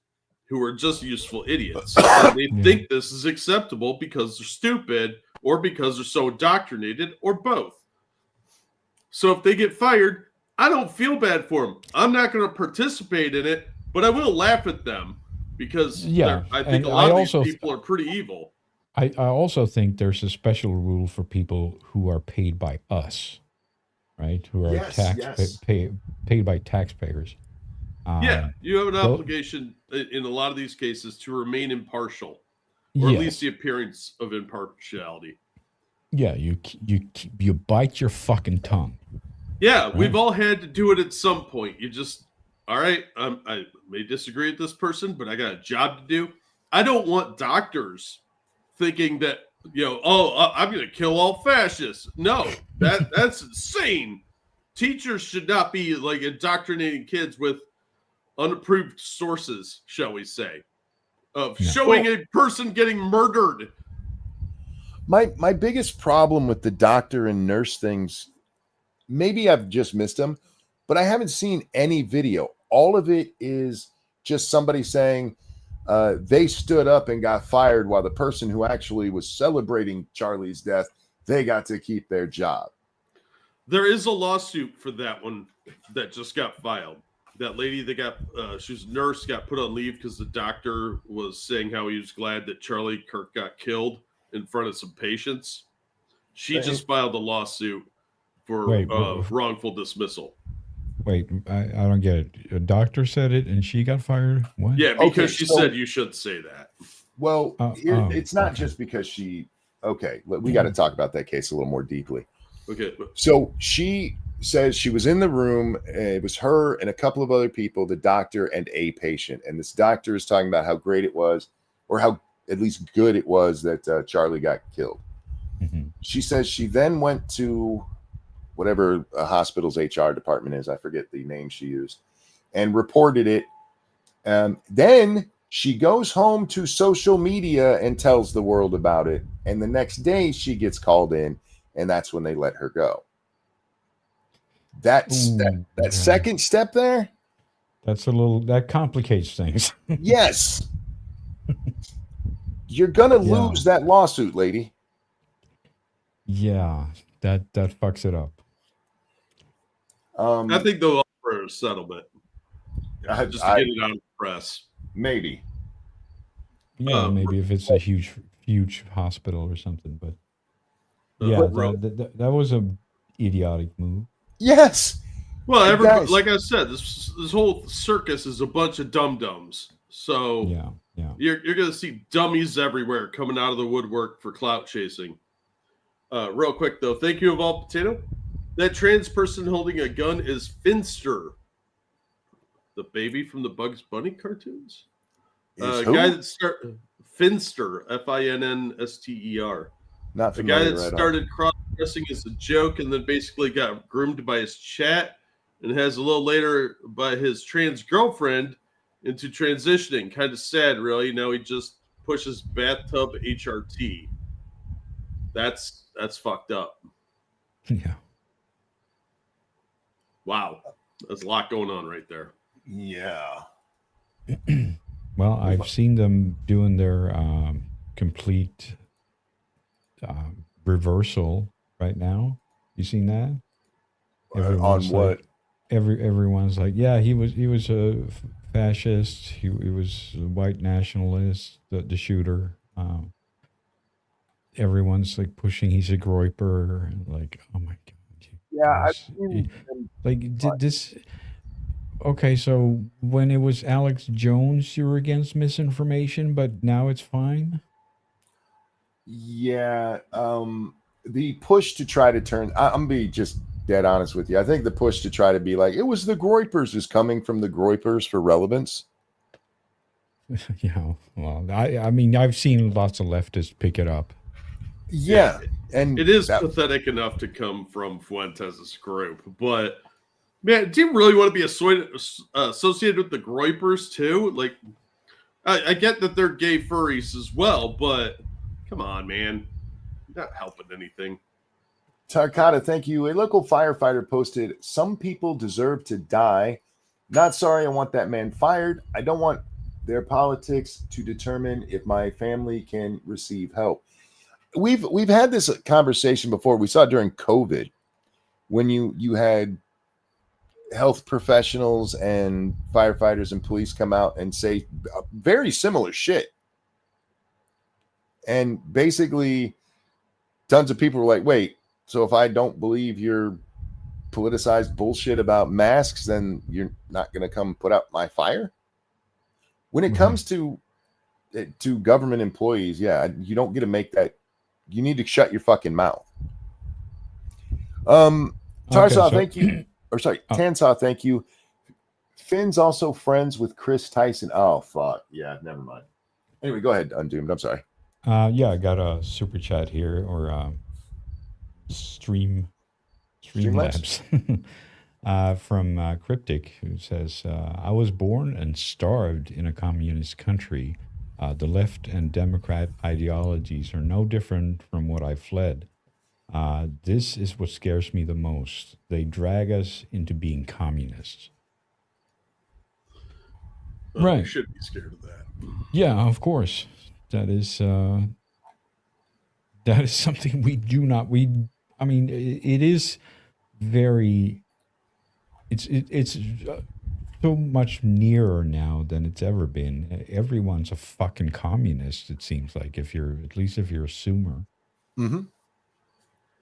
who are just useful idiots. And they think this is acceptable because they're stupid or because they're so indoctrinated or both. So if they get fired, I don't feel bad for them. I'm not going to participate in it, but I will laugh at them because I think a lot of these people are pretty evil. I also think there's a special rule for people who are paid by us, right? Who are paid by taxpayers. Yeah, you have an obligation in a lot of these cases to remain impartial, or at least the appearance of impartiality. Yeah, you bite your fucking tongue. Yeah, we've all had to do it at some point. You just, all right, I may disagree with this person, but I got a job to do. I don't want doctors thinking that, I'm going to kill all fascists. No, that's insane. Teachers should not be like indoctrinating kids with unapproved sources, shall we say, of showing a person getting murdered. My biggest problem with the doctor and nurse things, maybe I've just missed them, but I haven't seen any video. All of it is just somebody saying they stood up and got fired while the person who actually was celebrating Charlie's death, they got to keep their job. There is a lawsuit for that one that just got filed. That lady that got, she was a nurse, got put on leave because the doctor was saying how he was glad that Charlie Kirk got killed in front of some patients. She just filed a lawsuit for wrongful dismissal. Wait, I don't get it. A doctor said it and she got fired? What? Yeah, because she said you should say that. Well, it's not just because she... Okay, we got to talk about that case a little more deeply. Okay. So she says she was in the room. It was her and a couple of other people, the doctor and a patient. And this doctor is talking about how great it was, or how at least good it was that Charlie got killed. Mm-hmm. She says she then went to whatever a hospital's HR department is. I forget the name she used, and reported it. Then she goes home to social media and tells the world about it. And the next day she gets called in, and that's when they let her go. That second step there. That complicates things. Yes. You're going to lose that lawsuit, lady. Yeah, that fucks it up. I think they'll offer a settlement just to get it out of the press. Maybe. Yeah, maybe if it's a huge hospital or something. But yeah, that was a idiotic move. Yes. Well, everybody, like I said, this whole circus is a bunch of dum-dums. So yeah, you're going to see dummies everywhere coming out of the woodwork for clout chasing. Real quick, though, thank you, Evolved Potato. That trans person holding a gun is Finster, the baby from the Bugs Bunny cartoons. Guy that Finster, Finnster. Not The guy familiar that at all. started cross-dressing as a joke and then basically got groomed by his chat and has a little later by his trans girlfriend into transitioning. Kind of sad, really. Now he just pushes bathtub HRT. That's fucked up. Yeah. Wow. There's a lot going on right there. Yeah. Well, I've seen them doing their complete reversal right now. You seen that? On what? Everyone's like, yeah, he was a fascist. He was a white nationalist. The shooter. Everyone's like pushing. He's a groiper. And like, oh my god. Yeah, Did this? Okay, so when it was Alex Jones, you were against misinformation, but now it's fine. Yeah. The push to try to turn. I'm gonna be just dead honest with you. I think the push to try to be like it was the groipers is coming from the groipers for relevance. Yeah. Well, I mean, I've seen lots of leftists pick it up. Yeah, and it is pathetic enough to come from Fuentes' group, but man, do you really want to be associated with the groipers too? Like, I get that they're gay furries as well, but come on, man, you're not helping anything. Tarkata, thank you. A local firefighter posted, "Some people deserve to die. Not sorry, I want that man fired. I don't want their politics to determine if my family can receive help." We've had this conversation before. We saw it during COVID when you had health professionals and firefighters and police come out and say very similar shit. And basically tons of people were like, wait, so if I don't believe your politicized bullshit about masks, then you're not going to come put out my fire? When it comes to government employees, yeah, you don't get to make that. You need to shut your fucking mouth. Tarsaw, thank you. Or sorry, Tansaw, thank you. Finn's also friends with Chris Tyson. Oh, fuck. Yeah, never mind. Anyway, go ahead, Undoomed. I'm sorry. Yeah, I got a super chat here or Streamlabs from Cryptic, who says, I was born and starved in a communist country. The left and Democrat ideologies are no different from what I fled. This is what scares me the most. They drag us into being communists. Right. You should be scared of that. Yeah, of course. That is something we do not. I mean, it is very. It's so much nearer now than it's ever been. Everyone's a fucking communist. It seems like at least if you're a Sumer. Mm-hmm.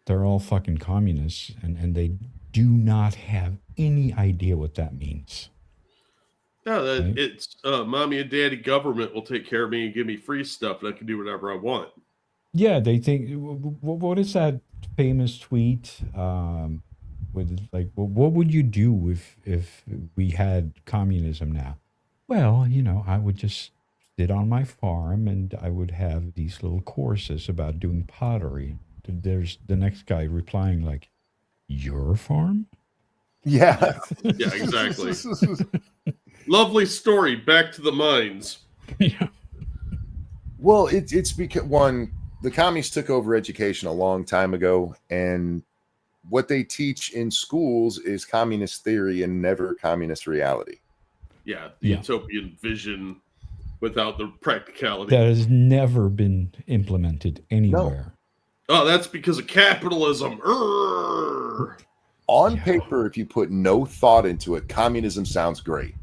They're all fucking communists, and they do not have any idea what that means. Yeah, right? It's mommy and daddy government will take care of me and give me free stuff, and I can do whatever I want. Yeah, they think. What is that famous tweet? With like, what would you do if we had communism now? Well, I would just sit on my farm and I would have these little courses about doing pottery. There's the next guy replying like, your farm? Yeah. Yeah, exactly. Lovely story. Back to the mines. Yeah. Well, it's because the commies took over education a long time ago, and what they teach in schools is communist theory and never communist reality. Yeah, the utopian vision without the practicality. That has never been implemented anywhere. No. Oh, that's because of capitalism. On paper, if you put no thought into it, communism sounds great.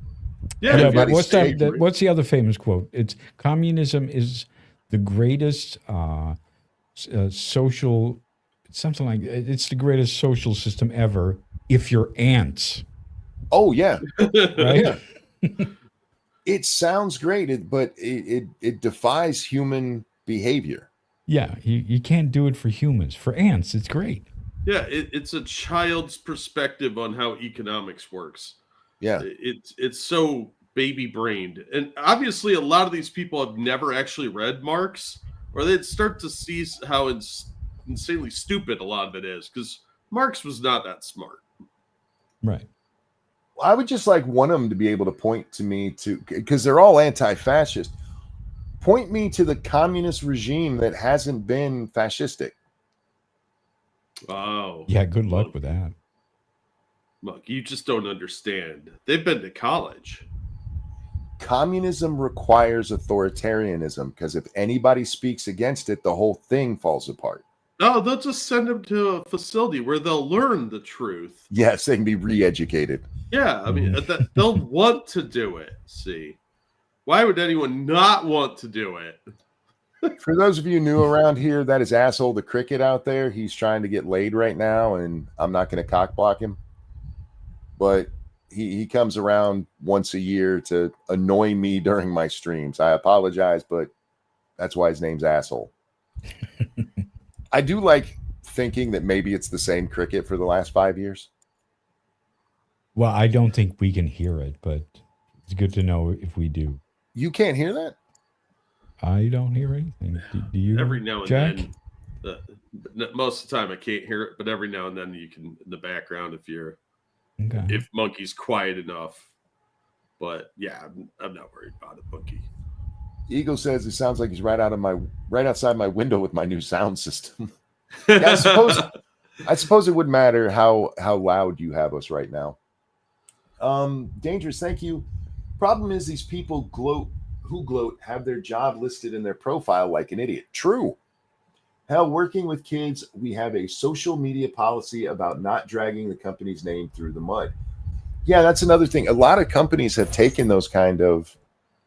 Yeah, but what's the other famous quote? It's communism is the greatest social, something like it's the greatest social system ever if you're ants. Oh yeah, right. Yeah. It sounds great, but it defies human behavior. Yeah, you can't do it for humans. For ants, it's great. Yeah, it's a child's perspective on how economics works. Yeah, it's so baby brained, and obviously a lot of these people have never actually read Marx, or they'd start to see how insanely stupid a lot of it is, because Marx was not that smart. Right. I would just like want them to be able to point to me because they're all anti-fascist. Point me to the communist regime that hasn't been fascistic. Oh. Yeah, good luck with that. Look, you just don't understand. They've been to college. Communism requires authoritarianism because if anybody speaks against it, the whole thing falls apart. No, they'll just send them to a facility where they'll learn the truth. Yes, they can be re-educated. Yeah, I mean, they'll want to do it. See, why would anyone not want to do it? For those of you new around here, that is Asshole the Cricket out there. He's trying to get laid right now, and I'm not going to cock block him. But he comes around once a year to annoy me during my streams. I apologize, but that's why his name's Asshole. I do like thinking that maybe it's the same cricket for the last 5 years. Well, I don't think we can hear it, but it's good to know if we do. You can't hear that? I don't hear anything. Do you? Every now and Jack? then. Most of the time I can't hear it, but every now and then you can in the background if Monkey's quiet enough. But yeah, I'm not worried about it, Monkey. Eagle says it sounds like he's right outside my window with my new sound system. Yeah, I suppose it wouldn't matter how loud you have us right now. Dangerous, thank you. Problem is these people who gloat have their job listed in their profile like an idiot. True. Hell, working with kids, we have a social media policy about not dragging the company's name through the mud. Yeah, that's another thing. A lot of companies have taken those kind of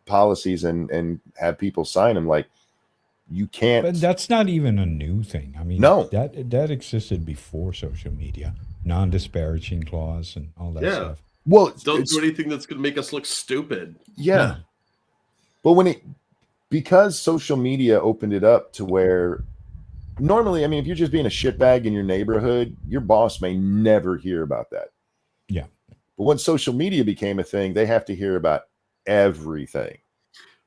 policies and have people sign them. Like, you can't. But that's not even a new thing. I mean, no, that existed before social media. Non-disparaging clause and all that stuff. Well, don't do anything that's going to make us look stupid. Yeah. But because social media opened it up to where normally, I mean, if you're just being a shitbag in your neighborhood, your boss may never hear about that. Yeah. But when social media became a thing, they have to hear about everything.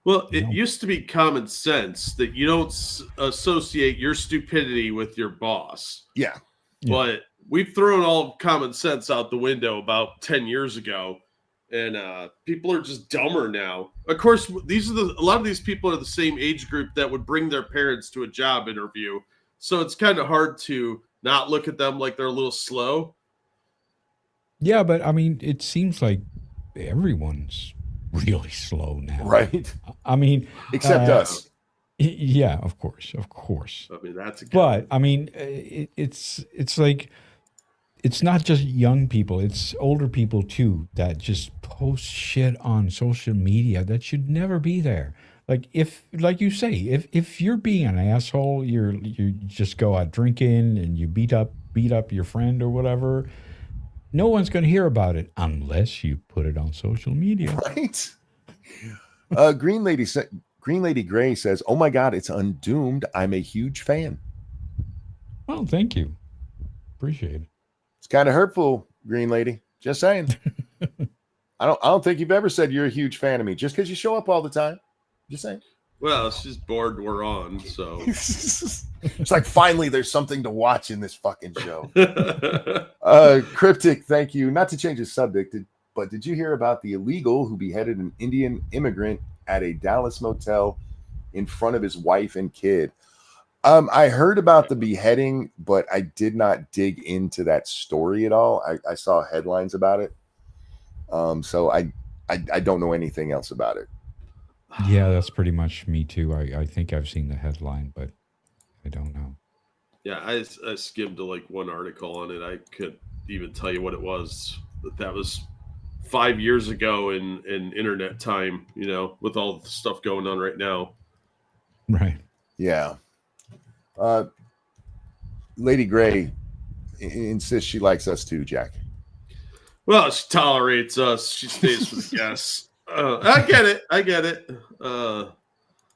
Well, it used to be common sense that you don't associate your stupidity with your boss. Yeah. But we've thrown all common sense out the window about 10 years ago, and people are just dumber now. Of course, a lot of these people are the same age group that would bring their parents to a job interview. So it's kind of hard to not look at them like they're a little slow. Yeah, but I mean, it seems like everyone's really slow now. Right. I mean, except us. Yeah, of course. I mean, that's a good But I mean, it's like it's not just young people; it's older people too that just post shit on social media that should never be there. Like like you say, if you're being an asshole, you just go out drinking and you beat up your friend or whatever. No one's going to hear about it unless you put it on social media. Right. Green Lady Gray says, "Oh my God, it's Undoomed. I'm a huge fan." Oh, thank you. Appreciate it. It's kind of hurtful, Green Lady. Just saying. I don't think you've ever said you're a huge fan of me just because you show up all the time. Just saying. Well, she's bored. We're on, so it's like finally there's something to watch in this fucking show. Cryptic, thank you. Not to change the subject, but did you hear about the illegal who beheaded an Indian immigrant at a Dallas motel in front of his wife and kid? I heard about the beheading, but I did not dig into that story at all. I saw headlines about it. So I don't know anything else about it. Yeah, that's pretty much me too. I think I've seen the headline, but I don't know. Yeah, I skimmed like one article on it. I couldn't even tell you what it was. But that was 5 years ago in internet time, with all the stuff going on right now. Right. Yeah. Lady Gray insists she likes us too, Jack. Well, she tolerates us. She stays with the guests. I get it.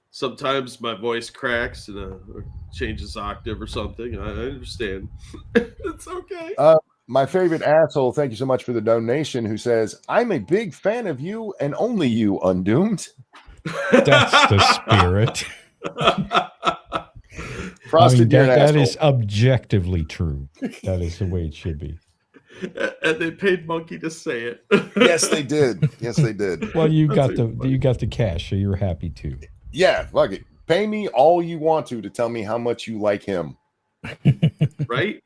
Sometimes my voice cracks and or changes octave or something. I understand. It's okay. My favorite asshole, thank you so much for the donation, who says, "I'm a big fan of you and only you, Undoomed." That's the spirit. Frosted you're an that asshole. is objectively true. That is the way it should be. And they paid Monkey to say it. Yes, they did. Yes, they did. Well, you That's got the cash, so you're happy too. Yeah, fuck it. Pay me all you want to tell me how much you like him. Right?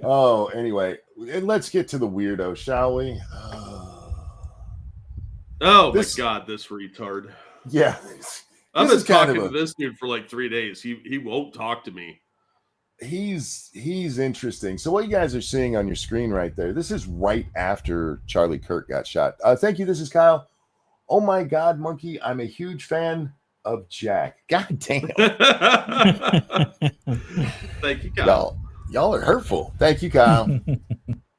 Oh, anyway, let's get to the weirdo, shall we? Oh my god, this retard. Yeah. I've been talking kind of to this dude for like 3 days. He won't talk to me. He's interesting. So what you guys are seeing on your screen right there, this is right after Charlie Kirk got shot. Thank you. This is Kyle. Oh my God, Monkey. I'm a huge fan of Jack. God damn. Thank you, Kyle. Y'all are hurtful. Thank you, Kyle.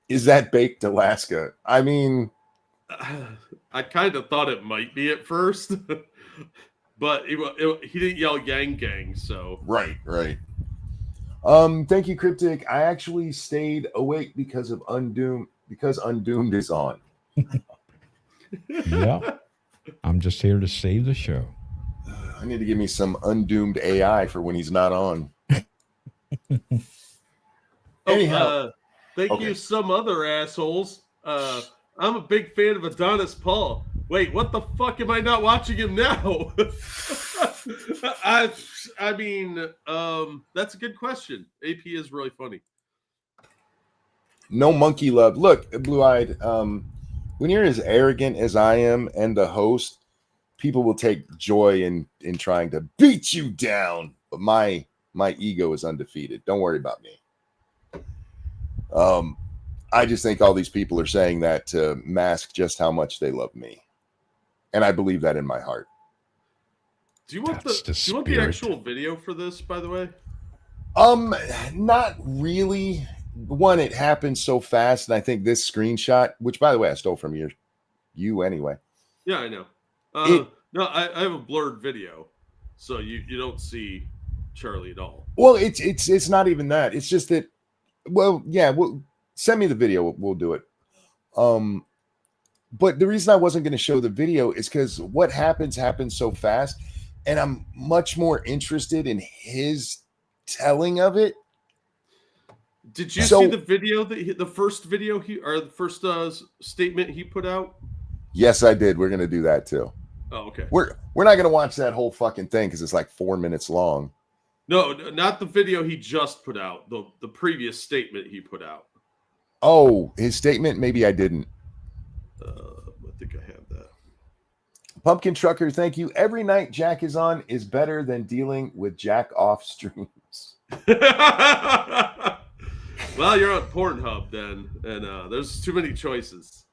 Is that baked Alaska? I mean, I kind of thought it might be at first, but he didn't yell Yang Gang, so. Right. Thank you, Cryptic. I actually stayed awake because of Undoomed is on. Yeah. I'm just here to save the show. I need to give me some Undoomed AI for when he's not on. Anyhow. Thank you, some other assholes. I'm a big fan of Adonis Paul. Wait, what the fuck am I not watching him now? I mean, that's a good question. AP is really funny. No monkey love. Look, blue-eyed, when you're as arrogant as I am and the host, people will take joy in trying to beat you down. But my ego is undefeated. Don't worry about me. I just think all these people are saying that to mask just how much they love me. And I believe that in my heart. Do you want the actual video for this, by the way? Not really. One, it happened so fast, and I think this screenshot, which by the way I stole from you anyway. Yeah, I know. No, I have a blurred video, so you don't see Charlie at all. Well, it's not even that. It's just that. Well, yeah. Well, send me the video. We'll do it. But the reason I wasn't going to show the video is because what happens so fast, and I'm much more interested in his telling of it. Did you see the video the first video the first statement he put out? Yes, I did. We're going to do that too. Oh, okay. We're not going to watch that whole fucking thing because it's like 4 minutes long. No, not the video he just put out. The previous statement he put out. Oh, his statement? Maybe I didn't. I think I have that. Pumpkin Trucker, thank you. Every night Jack is on is better than dealing with Jack off streams. Well, you're on Pornhub then, and there's too many choices.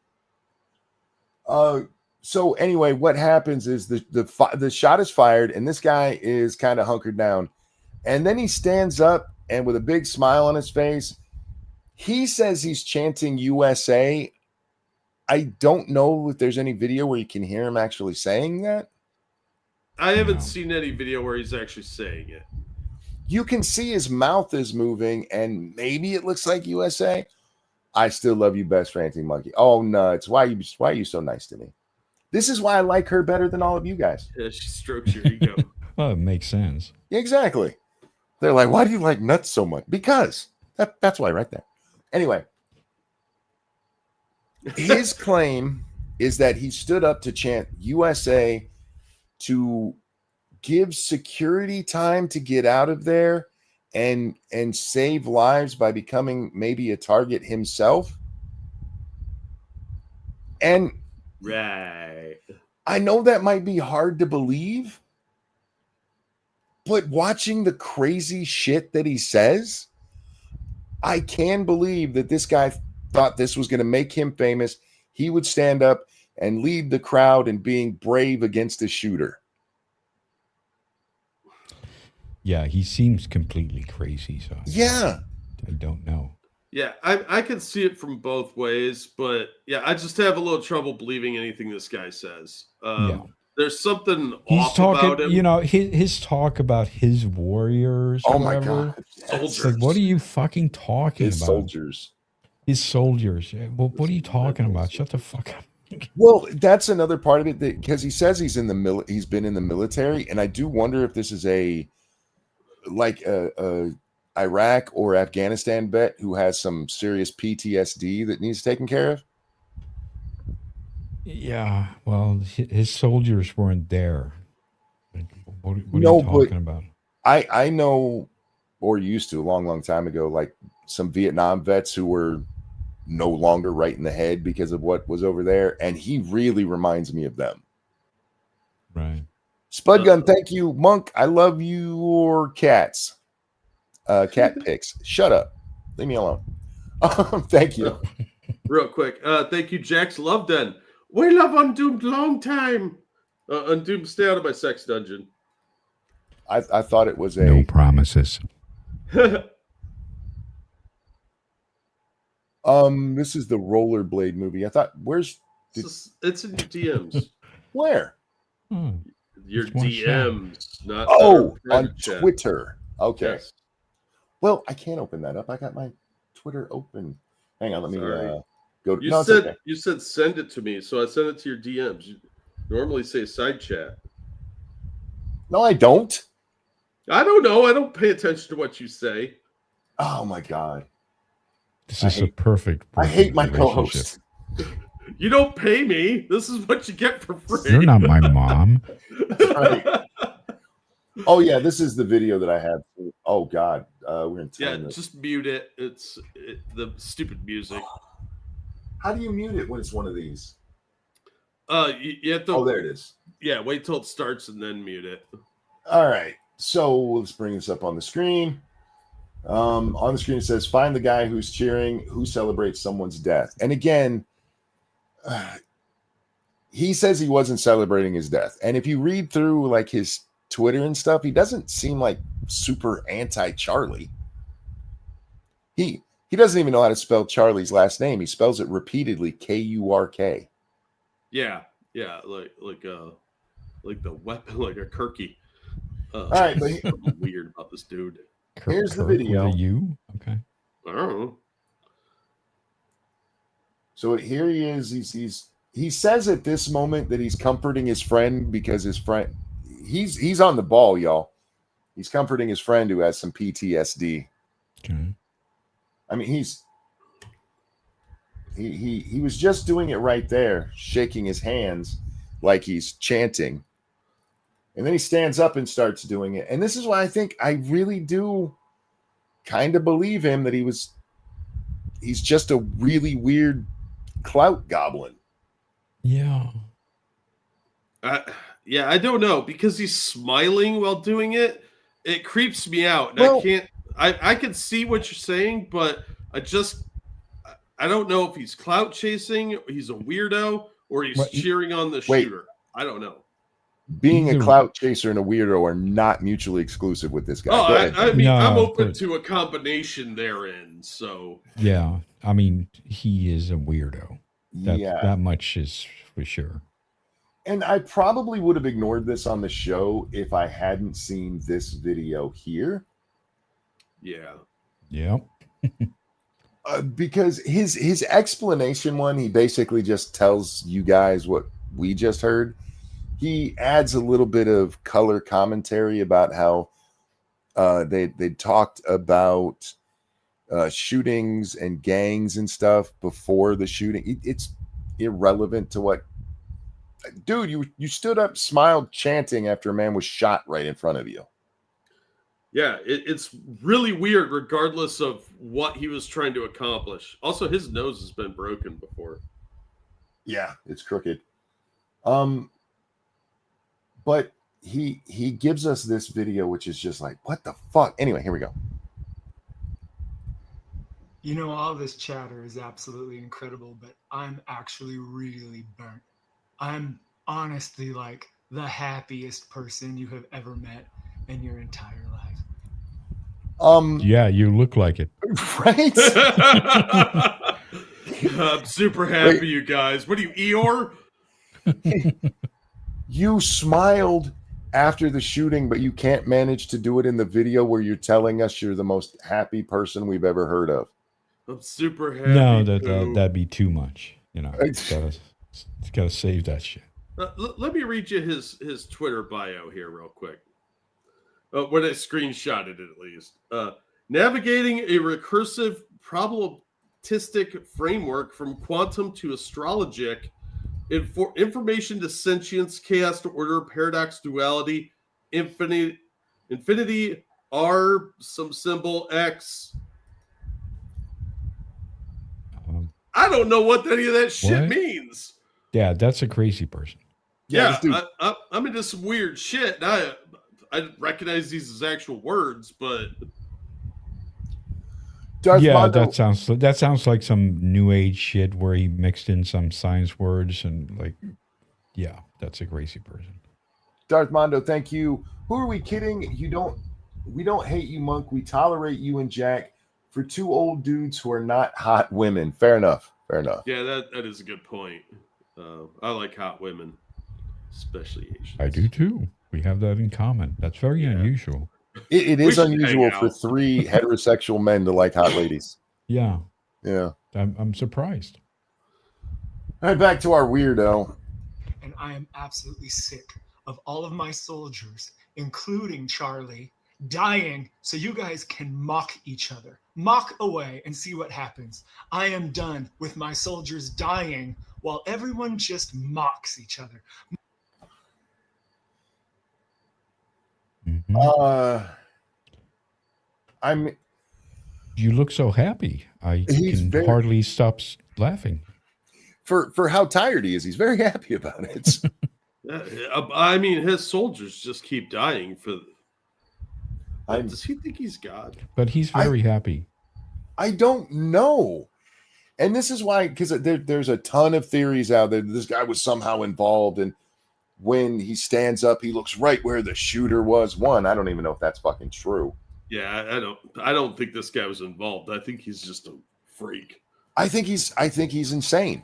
So anyway, what happens is the shot is fired, and this guy is kind of hunkered down, and then he stands up and with a big smile on his face, he says he's chanting USA. I don't know if there's any video where you can hear him actually saying that. I haven't seen any video where he's actually saying it. You can see his mouth is moving, and maybe it looks like USA. I still love you best, Ranting Monkey. Oh, nuts. Why are you so nice to me? This is why I like her better than all of you guys. Yeah, she strokes your ego. Well, it makes sense. Exactly. They're like, why do you like nuts so much? Because that's why right there. Anyway, his claim is that he stood up to chant USA to give security time to get out of there and save lives by becoming maybe a target himself. And right. I know that might be hard to believe, but watching the crazy shit that he says, I can believe that this guy thought this was going to make him famous. He would stand up and lead the crowd in being brave against a shooter. Yeah, he seems completely crazy. So yeah, I don't know. Yeah, I can see it from both ways, but yeah, I just have a little trouble believing anything this guy says. There's something off about him. You know, his talk about his warriors. Oh my God, soldiers! Like, what are you fucking talking about? Soldiers. His soldiers. Well, what are you talking about? Shut the fuck up. Well, that's another part of it because he says he's been in the military, and I do wonder if this is a like a Iraq or Afghanistan vet who has some serious PTSD that needs taken care of? Yeah, well, his soldiers weren't there. Like, what are No, you talking about? I know, or used to a long time ago, like some Vietnam vets who were no longer right in the head because of what was over there, and he really reminds me of them. Right. Spudgun, thank you. Monk, I love your cats. Cat pics. Shut up. Leave me alone. Thank you. Real quick. Thank you, Jax Loveden. We love Undoomed long time. Undoomed, stay out of my sex dungeon. I thought it was No promises. This is the Rollerblade movie. I thought, it's in your DMs. Where? Your DMs, not on Twitter. Okay. Yes. Well, I can't open that up. I got my Twitter open. Hang on, let me go. You said send it to me, so I sent it to your DMs. You normally say side chat. No, I don't. I don't know. I don't pay attention to what you say. Oh my god. This is a perfect. I hate my co-host. You don't pay me. This is what you get for free. You're not my mom. Right. Oh yeah, this is the video that I have. Oh god, we're in. Yeah, just mute it. It's the stupid music. How do you mute it when it's one of these? You have to. Oh, there it is. Yeah, wait till it starts and then mute it. All right, so let's bring this up on the screen. On the screen it says, "Find the guy who's cheering, who celebrates someone's death." And again, he says he wasn't celebrating his death. And if you read through like his Twitter and stuff, he doesn't seem like super anti-Charlie. He doesn't even know how to spell Charlie's last name. He spells it repeatedly, Kurk. Yeah, like the weapon, like a Kirky. All right, but weird about this dude. Here's the video. You okay? I don't know. So here he is. He says at this moment that he's comforting his friend because his friend he's on the ball, y'all. He's comforting his friend who has some PTSD. Okay. I mean, he was just doing it right there, shaking his hands like he's chanting. And then he stands up and starts doing it. And this is why I think I really do kind of believe him that he's just a really weird clout goblin. Yeah. Yeah, I don't know, because he's smiling while doing it. It creeps me out. And Well, I can see what you're saying, but I don't know if he's clout chasing, he's a weirdo, or he's cheering on the shooter. I don't know. Being a clout chaser and a weirdo are not mutually exclusive with this guy. I mean, I'm open to a combination therein. So yeah, I mean, he is a weirdo. That much is for sure. And I probably would have ignored this on the show if I hadn't seen this video here. Yeah. Yep. Because his explanation one, he basically just tells you guys what we just heard. He adds a little bit of color commentary about how they talked about shootings and gangs and stuff before the shooting. It's irrelevant to what. Dude, you stood up, smiled, chanting after a man was shot right in front of you. Yeah, it's really weird, regardless of what he was trying to accomplish. Also, his nose has been broken before. Yeah, it's crooked. But he gives us this video, which is just like, what the fuck? Anyway, here we go. You know, all this chatter is absolutely incredible, but I'm actually really burnt. I'm honestly like the happiest person you have ever met in your entire life. Yeah, you look like it. Right? I'm super happy, you guys. What are you, Eeyore? You smiled after the shooting, but you can't manage to do it in the video where you're telling us you're the most happy person we've ever heard of. I'm super happy. No, that'd be too much. You know, it's gotta save that shit. Let me read you his Twitter bio here real quick. when I screenshotted it at least. Navigating a recursive probabilistic framework from quantum to astrologic, information to sentience, chaos to order, paradox duality, infinity R, some symbol X. I don't know what any of that shit means. Yeah, that's a crazy person. Yeah, I'm into some weird shit. I recognize these as actual words, but that sounds like some new age shit where he mixed in some science words and like, yeah, that's a crazy person. Darth Mondo, thank you. Who are we kidding? We don't hate you, Monk. We tolerate you and Jack for two old dudes who are not hot women. Fair enough. Yeah, that is a good point. I like hot women, especially Asians. I do too. We have that in common. That's very unusual. It is unusual for three heterosexual men to like hot ladies. Yeah. Yeah. I'm surprised. All right, back to our weirdo. And I am absolutely sick of all of my soldiers, including Charlie, dying so you guys can mock each other. Mock away and see what happens. I am done with my soldiers dying while everyone just mocks each other. Mm-hmm. You look so happy. I can hardly stop laughing. For how tired he is, he's very happy about it. I mean, his soldiers just keep dying for. Does he think he's God? But he's very happy. I don't know. And this is why, because there's a ton of theories out there. This guy was somehow involved. And when he stands up, he looks right where the shooter was. I don't even know if that's fucking true. Yeah, I don't think this guy was involved. I think he's just a freak. I think he's insane.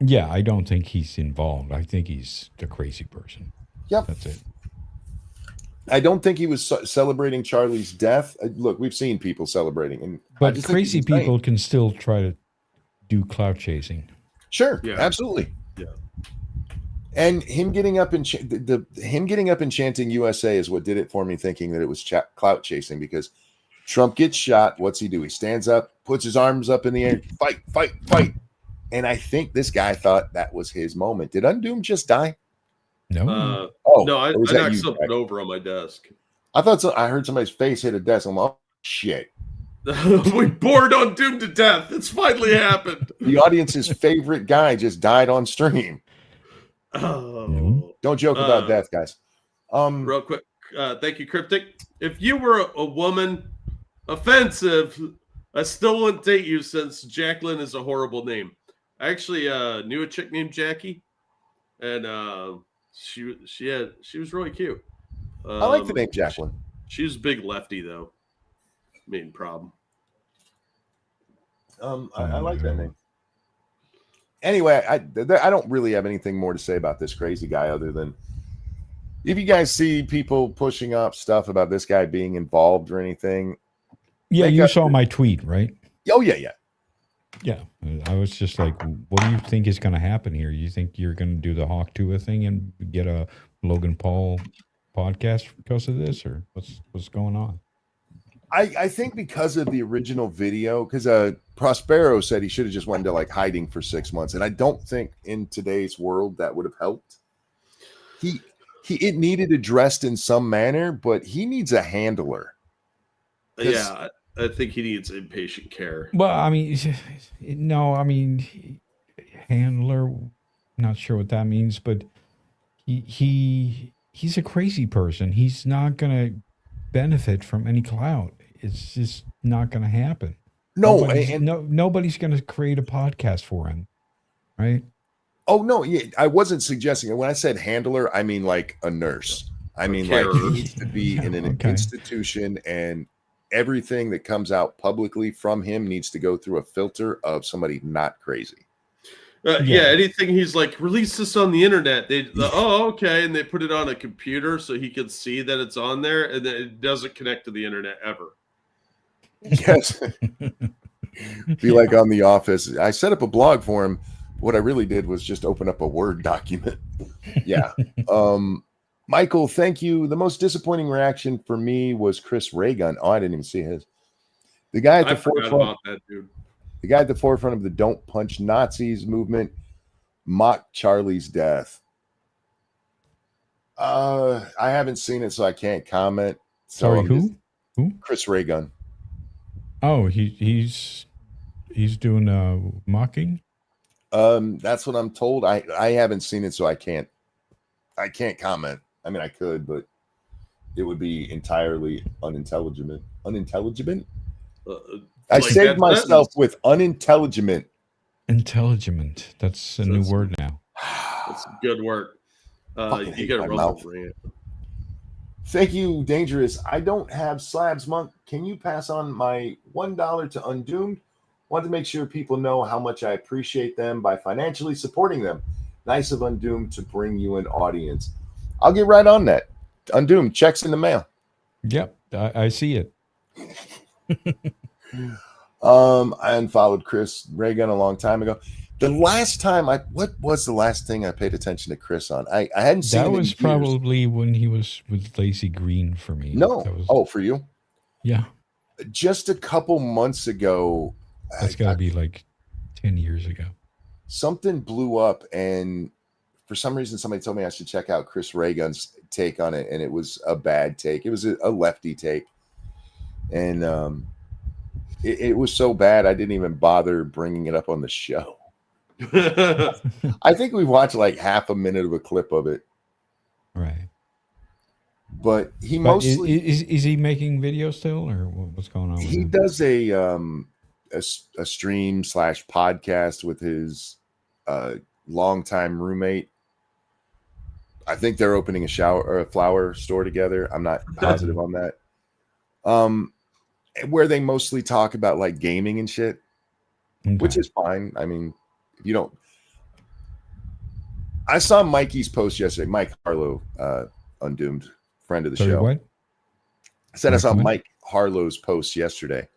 Yeah, I don't think he's involved. I think he's the crazy person. Yep. That's it. I don't think he was celebrating Charlie's death. Look, we've seen people celebrating, but crazy people can still try to do clout chasing. Sure, absolutely. Yeah. And him getting up and chanting USA is what did it for me, thinking that it was clout chasing, because Trump gets shot. What's he do? He stands up, puts his arms up in the air, fight, fight, fight. And I think this guy thought that was his moment. Did Undoom just die? No. No, I knocked something over on my desk. I thought I heard somebody's face hit a desk. I'm like, oh, shit. We bored Undoom to death. It's finally happened. The audience's favorite guy just died on stream. Oh. Don't joke about death, guys. Real quick. Thank you, Cryptic. If you were a woman, offensive, I still wouldn't date you since Jacqueline is a horrible name. I actually knew a chick named Jackie, and she was really cute. I like the name Jacqueline. She was a big lefty, though. Main problem. I like that name. Anyway, I don't really have anything more to say about this crazy guy other than if you guys see people pushing up stuff about this guy being involved or anything. Yeah, you saw my tweet, right? Oh, yeah. Yeah, I was just like, what do you think is going to happen here? You think you're going to do the Hawk Tour thing and get a Logan Paul podcast because of this, or what's going on? I think because of the original video, because Prospero said he should have just went into like hiding for 6 months, and I don't think in today's world that would have helped. It needed addressed in some manner, but he needs a handler. Yeah, I think he needs inpatient care. Well, I mean, handler, not sure what that means, but he's a crazy person. He's not going to benefit from any clout. It's just not going to happen. Nobody's going to create a podcast for him, right? Oh, no, yeah, I wasn't suggesting it. When I said handler, I mean like a nurse. I mean like he needs to be in an institution, and everything that comes out publicly from him needs to go through a filter of somebody not crazy. Yeah, anything he's like, release this on the internet. Okay, and they put it on a computer so he can see that it's on there, and then it doesn't connect to the internet ever. Yes. Be like on The Office. I set up a blog for him. What I really did was just open up a Word document. Yeah. Michael, thank you. The most disappointing reaction for me was Chris Raygun. Oh, I didn't even see his. The guy at the I forgot forefront. about that, dude. The guy at the forefront of the "Don't Punch Nazis" movement mocked Charlie's death. I haven't seen it, so I can't comment. So Sorry, who? Who? Chris Raygun. Oh, he's doing mocking. That's what I'm told. I haven't seen it, so I can't comment. I mean, I could, but it would be entirely unintelligible. Unintelligible. I like saved that myself sentence. with unintelligible. Intelligent. That's a new word now. That's good work. Fucking You hate got my to run mouth. the rant. Thank you, Dangerous. I don't have slabs, Monk. Can you pass on my $1 to Undoomed? Want to make sure people know how much I appreciate them by financially supporting them. Nice of Undoomed to bring you an audience. I'll get right on that. Undoomed, checks in the mail. Yep, I see it. I unfollowed Chris Reagan a long time ago. The last time what was the last thing I paid attention to Chris on? I hadn't seen That him in was years. probably when he was with Lacey Green for me. No. That was, Oh, for you? yeah. Just a couple months ago. That's got to be like 10 years ago. Something blew up, and for some reason, somebody told me I should check out Chris Reagan's take on it, and it was a bad take. It was a lefty take, and it was so bad I didn't even bother bringing it up on the show. I think we watched like half a minute of a clip of it, Right. but mostly is he making videos still, or what's going on with he him? does a stream / podcast with his longtime roommate. I think they're opening a flower store together. I'm not positive on that. Where they mostly talk about like gaming and shit, Okay. which is fine. I mean, if you don't, I saw Mikey's post yesterday. Mike Harlow, Undoomed, friend of the Sorry, show. what? I said I saw Recommend? Mike Harlow's post yesterday,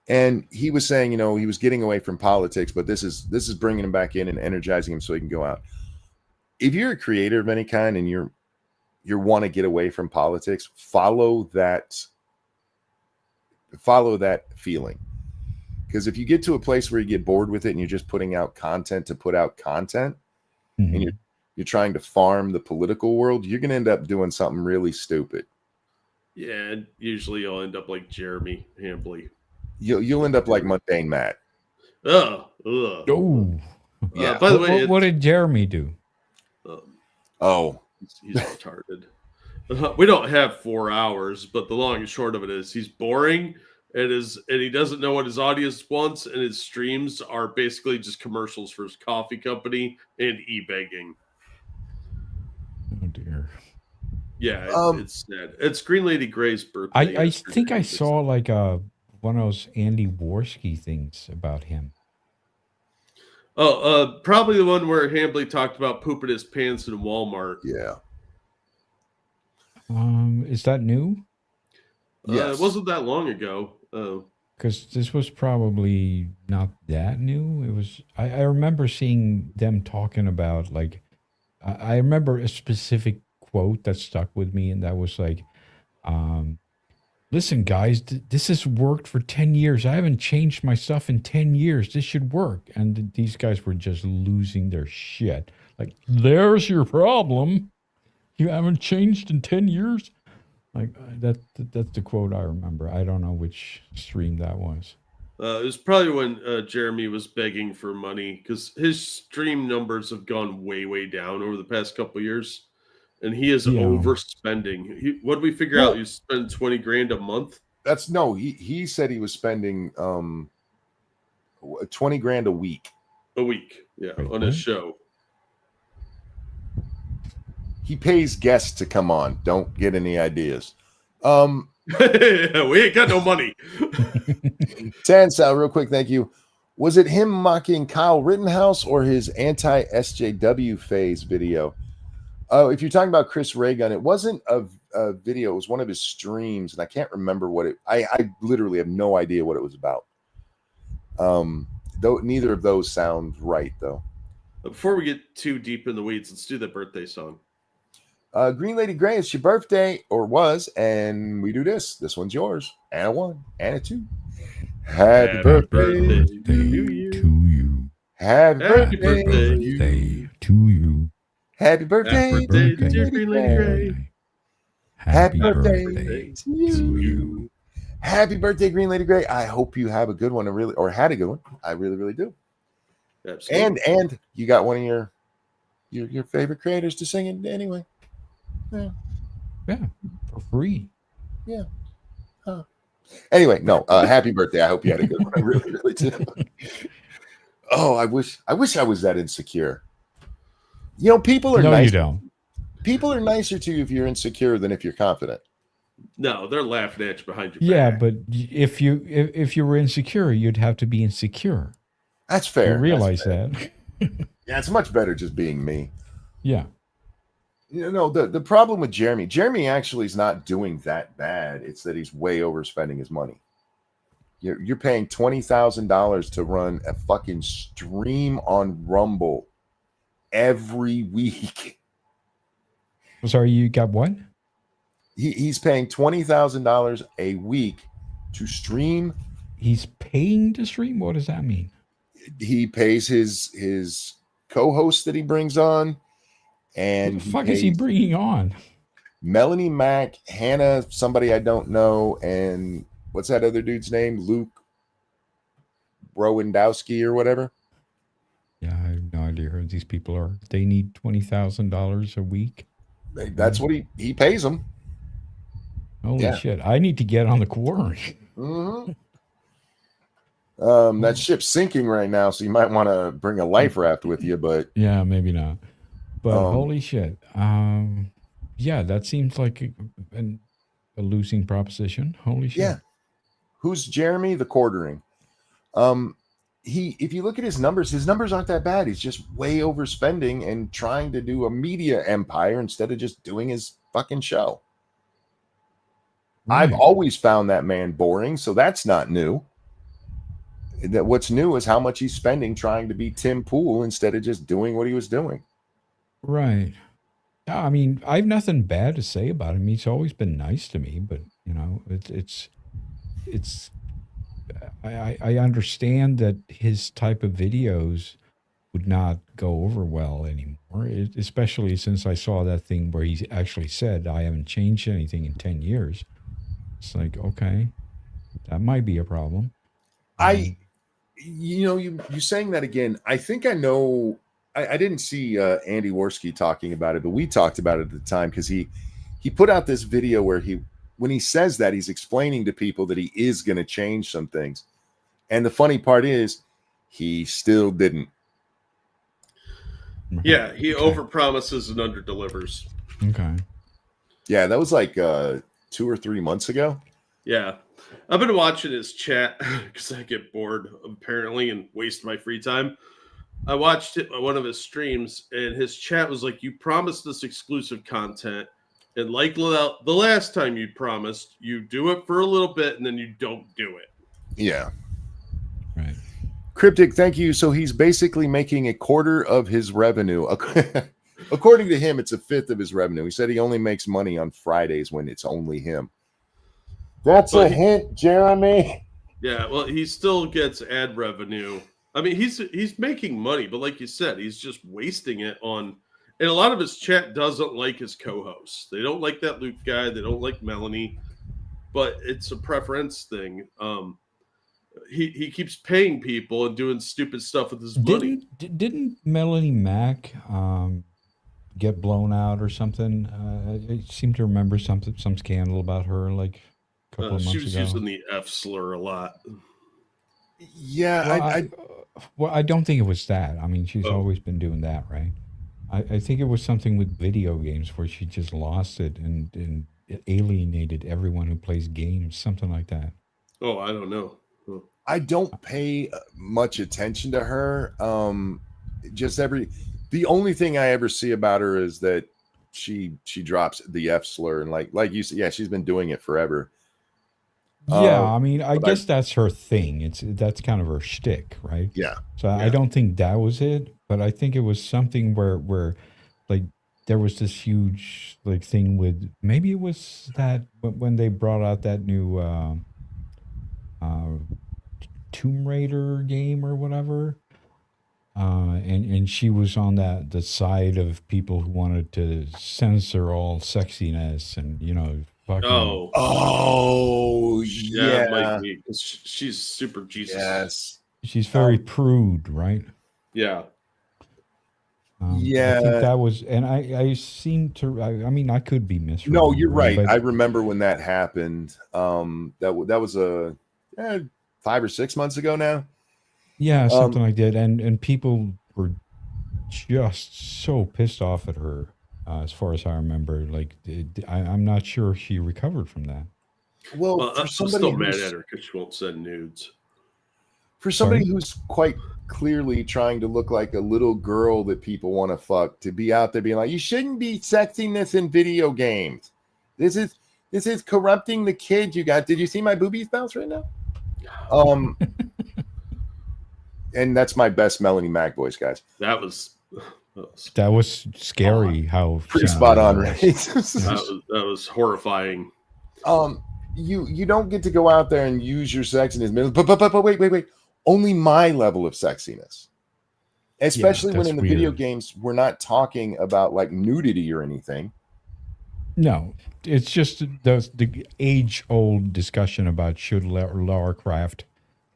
and he was saying, he was getting away from politics, but this is bringing him back in and energizing him so he can go out. If you're a creator of any kind and you want to get away from politics, follow that feeling. Because if you get to a place where you get bored with it and you're just putting out content to put out content, Mhm. and you're trying to farm the political world, you're going to end up doing something really stupid. Yeah, and usually you'll end up like Jeremy Hambley. You'll end up like Mundane Matt. Ugh. Oh, Yeah. By the way, what did Jeremy do? He's retarded. We don't have 4 hours, but the long and short of it is he's boring and he doesn't know what his audience wants, and his streams are basically just commercials for his coffee company and e-begging. Oh dear. Yeah, it's sad. It's Green Lady Gray's birthday. I think I saw like one of those Andy Worski things about him. Oh, probably the one where Hambley talked about pooping his pants in Walmart. Yeah. Is that new? Yes. It wasn't that long ago. Because this was probably not that new. It was. I remember seeing them talking about like. I remember a specific quote that stuck with me, and that was like, "Listen, guys, this has worked for 10 years. I haven't changed my stuff in 10 years. This should work." And these guys were just losing their shit. Like, there's your problem. You haven't changed in 10 years. Like that's the quote I remember. I don't know which stream that was. It was probably when Jeremy was begging for money, because his stream numbers have gone way, way down over the past couple of years, and he is overspending. What did we figure out? You spend $20,000 a month. He said he was spending $20,000 a week. A week, yeah, on his show. He pays guests to come on. Don't get any ideas. We ain't got no money. Tansal, real quick, thank you. Was it him mocking Kyle Rittenhouse or his anti-SJW phase video? Oh, if you're talking about Chris Raygun, it wasn't a video. It was one of his streams, and I can't remember what it. I literally have no idea what it was about. Though neither of those sound right, though. Before we get too deep in the weeds, let's do the birthday song. Green Lady Gray, it's your birthday, or was, and we do this. This one's yours. And a 1, and a 2. Happy birthday to you. to you. Happy Happy birthday birthday to you. Birthday to you. Happy birthday, Happy birthday, to dear Green Green Lady Lady Gray. Gray. Happy birthday birthday to to you. you. Happy birthday, Green Lady Gray. I hope you have a good one, or had a good one. I really, really do. Absolutely. And you got one of your favorite creators to sing it anyway. Yeah, for free. Yeah. Huh. Anyway, no. Happy birthday. I hope you had a good one. I really, really do. Oh, I wish I was that insecure. You know, people are No, nice. you don't. People are nicer to you if you're insecure than if you're confident. No, they're laughing at you behind your Yeah, back. but if you were insecure, you'd have to be insecure. That's fair. You realize That's fair. that? Yeah, it's much better just being me. Yeah. You know, the problem with Jeremy actually is not doing that bad. It's that he's way overspending his money. You're paying $20,000 to run a fucking stream on Rumble every week. Sorry, you got what? He's paying $20,000 a week to stream. He's paying to stream? What does that mean? He pays his co-host that he brings on. And What the fuck is he bringing on? Melanie Mack, Hannah, somebody I don't know, and what's that other dude's name? Luke Rowandowski or whatever. Yeah, I have no idea who these people are. They need $20,000 a week. That's what he pays them. Holy shit! I need to get on the quarry. Mm-hmm. That ship's sinking right now, so you might want to bring a life raft with you. But yeah, maybe not. But holy shit! Yeah, that seems like a losing proposition. Holy shit! Yeah, who's Jeremy? The quartering. If you look at his numbers aren't that bad. He's just way overspending and trying to do a media empire instead of just doing his fucking show. Right. I've always found that man boring, so that's not new. That what's new is how much he's spending trying to be Tim Pool instead of just doing what he was doing. Right. Yeah, I mean, I have nothing bad to say about him. He's always been nice to me, but you know, it's. I understand that his type of videos would not go over well anymore, especially since I saw that thing where he actually said, I haven't changed anything in 10 years. It's like, okay, that might be a problem. You saying that again, I think I know, I didn't see Andy Worski talking about it, but we talked about it at the time because he put out this video where when he says that, he's explaining to people that he is going to change some things. And the funny part is he still didn't. Yeah, he overpromises and underdelivers. Okay. Yeah, that was like 2 or 3 months ago. Yeah. I've been watching his chat because I get bored, apparently, and waste my free time. I watched one of his streams, and his chat was like, you promised us exclusive content, and like the last time you promised, you do it for a little bit, and then you don't do it. Yeah. Right. Cryptic, thank you. So he's basically making a quarter of his revenue. According to him, it's a fifth of his revenue. He said he only makes money on Fridays when it's only him. That's a hint, Jeremy. Yeah, well, he still gets ad revenue. I mean, he's making money, but like you said, he's just wasting it on. And a lot of his chat doesn't like his co-hosts. They don't like that Luke guy. They don't like Melanie. But it's a preference thing. He keeps paying people and doing stupid stuff with his money. Didn't Melanie Mack get blown out or something? I seem to remember some scandal about her like a couple of months ago. She was using the F slur a lot. Yeah, well, I don't think it was that. I mean, she's always been doing that, right? I think it was something with video games where she just lost it and it alienated everyone who plays games, something like that. Oh, I don't know. I don't pay much attention to her. The only thing I ever see about her is that she drops the F slur, and like you said, yeah, she's been doing it forever. Yeah, I mean, I guess that's her thing. That's kind of her shtick, right? Yeah. So I don't think that was it, but I think it was something where like there was this huge like thing with, maybe it was that when they brought out that new Tomb Raider game or whatever. And she was on the side of people who wanted to censor all sexiness and, you know, fucking. Oh, yeah, it might yeah. be, 'cause she's super Jesus. Yes. She's very prude, right? Yeah. I think that was, and I seem to, I mean, I could be misremembering. No, you're right. But I remember when that happened. That was 5 or 6 months ago now. yeah, something like that. And people were just so pissed off at her, as far as I remember. Like, I'm not sure she recovered from that. Well, I'm still mad at her because she won't send nudes. For somebody Sorry? who's quite clearly trying to look like a little girl that people want to fuck, to be out there being like, you shouldn't be sexing this in video games. This is corrupting the kids you got. Did you see my boobies bounce right now? And that's my best Melanie Mac voice, guys. That was scary. How Pretty spot on, right? that was horrifying. You don't get to go out there and use your sexiness, but wait. Only my level of sexiness. Especially when in the video games we're not talking about like nudity or anything. No, it's just the age-old discussion about should Lara Croft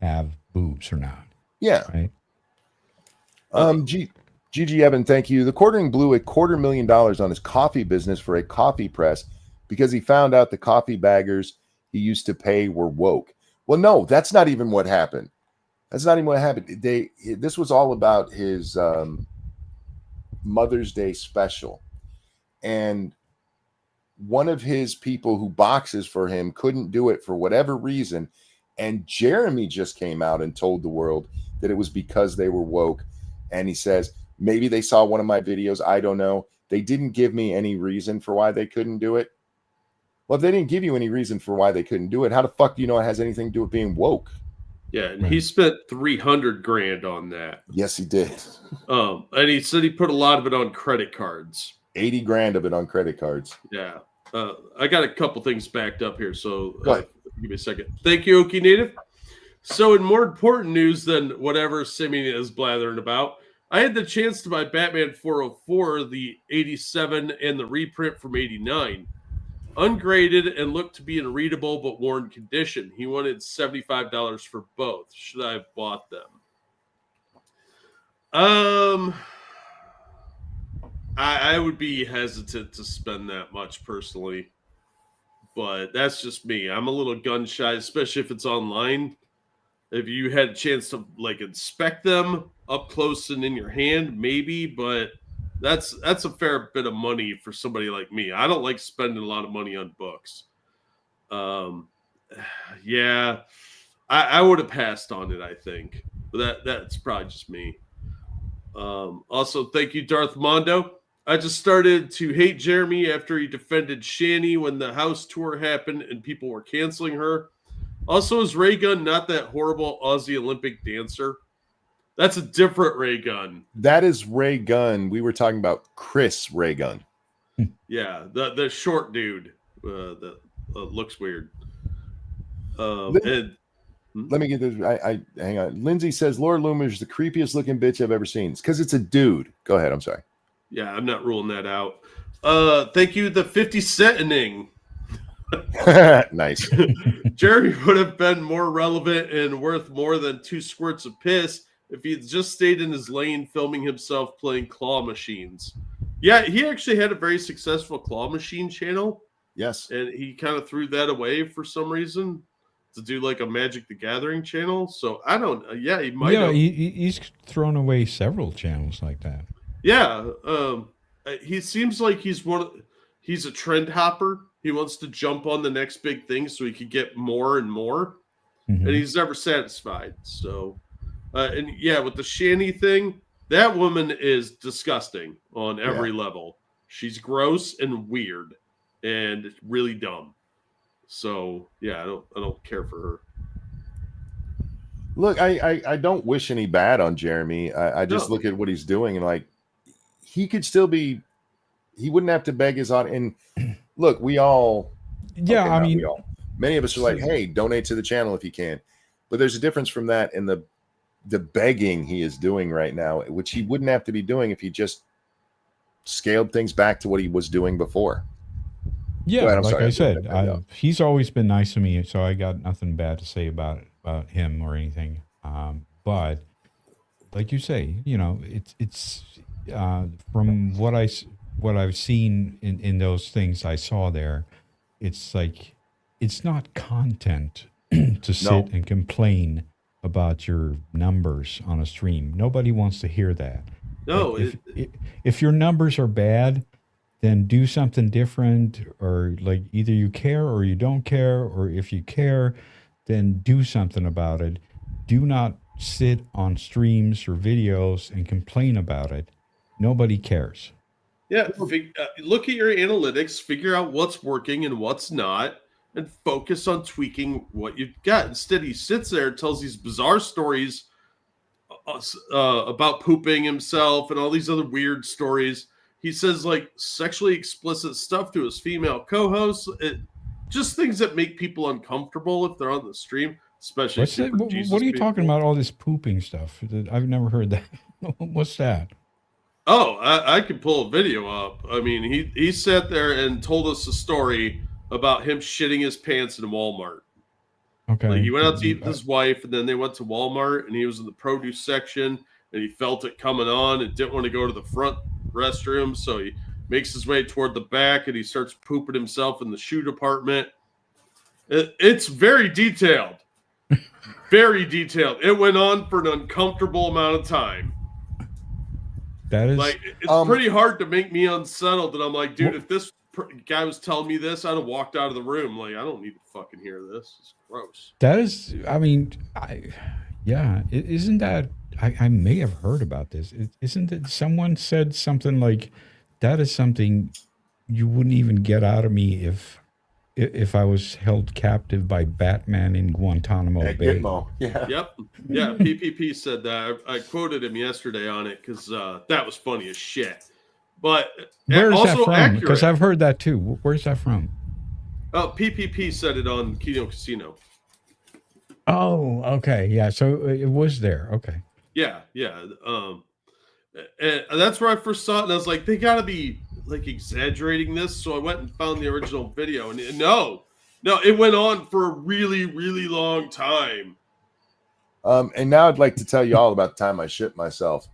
have boobs or not. Yeah. Right. Gigi Evan, thank you. The Quartering blew $250,000 on his coffee business for a coffee press because he found out the coffee baggers he used to pay were woke. Well, no, that's not even what happened. That's not even what happened. This was all about his Mother's Day special. And one of his people who boxes for him couldn't do it for whatever reason. And Jeremy just came out and told the world that it was because they were woke. And he says, maybe they saw one of my videos. I don't know. They didn't give me any reason for why they couldn't do it. Well, if they didn't give you any reason for why they couldn't do it, how the fuck do you know it has anything to do with being woke? Yeah, and he spent $300,000 on that. Yes, he did. And he said he put a lot of it on credit cards. $80,000 of it on credit cards. Yeah. I got a couple things backed up here, so Go ahead. Give me a second. Thank you, Okie Native. So, in more important news than whatever Simeon is blathering about, I had the chance to buy Batman 404, the 87, and the reprint from 89. Ungraded and looked to be in readable but worn condition. He wanted $75 for both. Should I have bought them? I would be hesitant to spend that much personally, but that's just me. I'm a little gun shy, especially if it's online. If you had a chance to like inspect them up close and in your hand, maybe, but that's a fair bit of money for somebody like me. I don't like spending a lot of money on books. Yeah, I would have passed on it, I think, but that's probably just me. Also, thank you, Darth Mondo. I just started to hate Jeremy after he defended Shani when the house tour happened and people were canceling her. Also, is Ray Gun not that horrible Aussie Olympic dancer? That's a different Ray Gun. That is Ray Gun. We were talking about Chris Ray Gun. Yeah, the short dude that looks weird. Let me get this. I hang on. Lindsay says Laura Loomer is the creepiest looking bitch I've ever seen. It's because it's a dude. Go ahead. I'm sorry. Yeah, I'm not ruling that out. Thank you, the 50 Centening. Nice. Jeremy would have been more relevant and worth more than 2 squirts of piss if he had just stayed in his lane filming himself playing claw machines. Yeah, he actually had a very successful claw machine channel. Yes. And he kind of threw that away for some reason to do like a Magic the Gathering channel. So I don't yeah, he might have. He's thrown away several channels like that. Yeah. He seems like he's a trend hopper. He wants to jump on the next big thing so he could get more and more. Mm-hmm. And he's never satisfied. So and yeah, with the Shani thing, that woman is disgusting on every level. She's gross and weird and really dumb. So yeah, I don't care for her. Look, I don't wish any bad on Jeremy. I just look at what he's doing and like he could still be he wouldn't have to beg his audience. And look, we all, Yeah, okay, I not mean, we all. Many of us are like, hey, donate to the channel if you can. But there's a difference from that and the begging he is doing right now, which he wouldn't have to be doing if he just scaled things back to what he was doing before. yeah, ahead, I'm like sorry, I I said, didn't know. he's always been nice to me, so I got nothing bad to say about him or anything. But like you say, you know, it's from what I've seen in those things I saw there, it's like it's not content to sit and complain about your numbers on a stream. Nobody wants to hear that. No, Like if your numbers are bad, then do something different, or like either you care or you don't care, or if you care, then do something about it. Do not sit on streams or videos and complain about it. Nobody cares. yeah. Look at your analytics, figure out what's working and what's not, and focus on tweaking what you've got. Instead, he sits there and tells these bizarre stories about pooping himself and all these other weird stories. He says like sexually explicit stuff to his female co-hosts. Just things that make people uncomfortable if they're on the stream, especially. What are you talking about? All this pooping stuff? I've never heard that. What's that? Oh, I could pull a video up. I mean, he sat there and told us a story about him shitting his pants in Walmart. Okay. Like he went out to eat with his wife, and then they went to Walmart, and he was in the produce section, and he felt it coming on and didn't want to go to the front restroom, so he makes his way toward the back, and he starts pooping himself in the shoe department. It's very detailed. Very detailed. It went on for an uncomfortable amount of time. That is like it's pretty hard to make me unsettled. And I'm like, dude, if this guy was telling me this, I'd have walked out of the room. Like, I don't need to fucking hear this. It's gross. That is, I mean, isn't that? I may have heard about this. Isn't it? Someone said something like, "That is something you wouldn't even get out of me if I was held captive by Batman in Guantanamo Bay." Gitmo. Yeah. Yep. Yeah. PPP said that. I quoted him yesterday on it because that was funny as shit. But where's also that from? accurate. Because I've heard that too. Where's that from? Oh, PPP said it on Kino Casino. Oh, okay. Yeah. So it was there. Okay. Yeah. Yeah. And that's where I first saw it. And I was like, they got to be like exaggerating this. So I went and found the original video. And no, it went on for a really, really long time. And now I'd like to tell you all about the time I shit myself.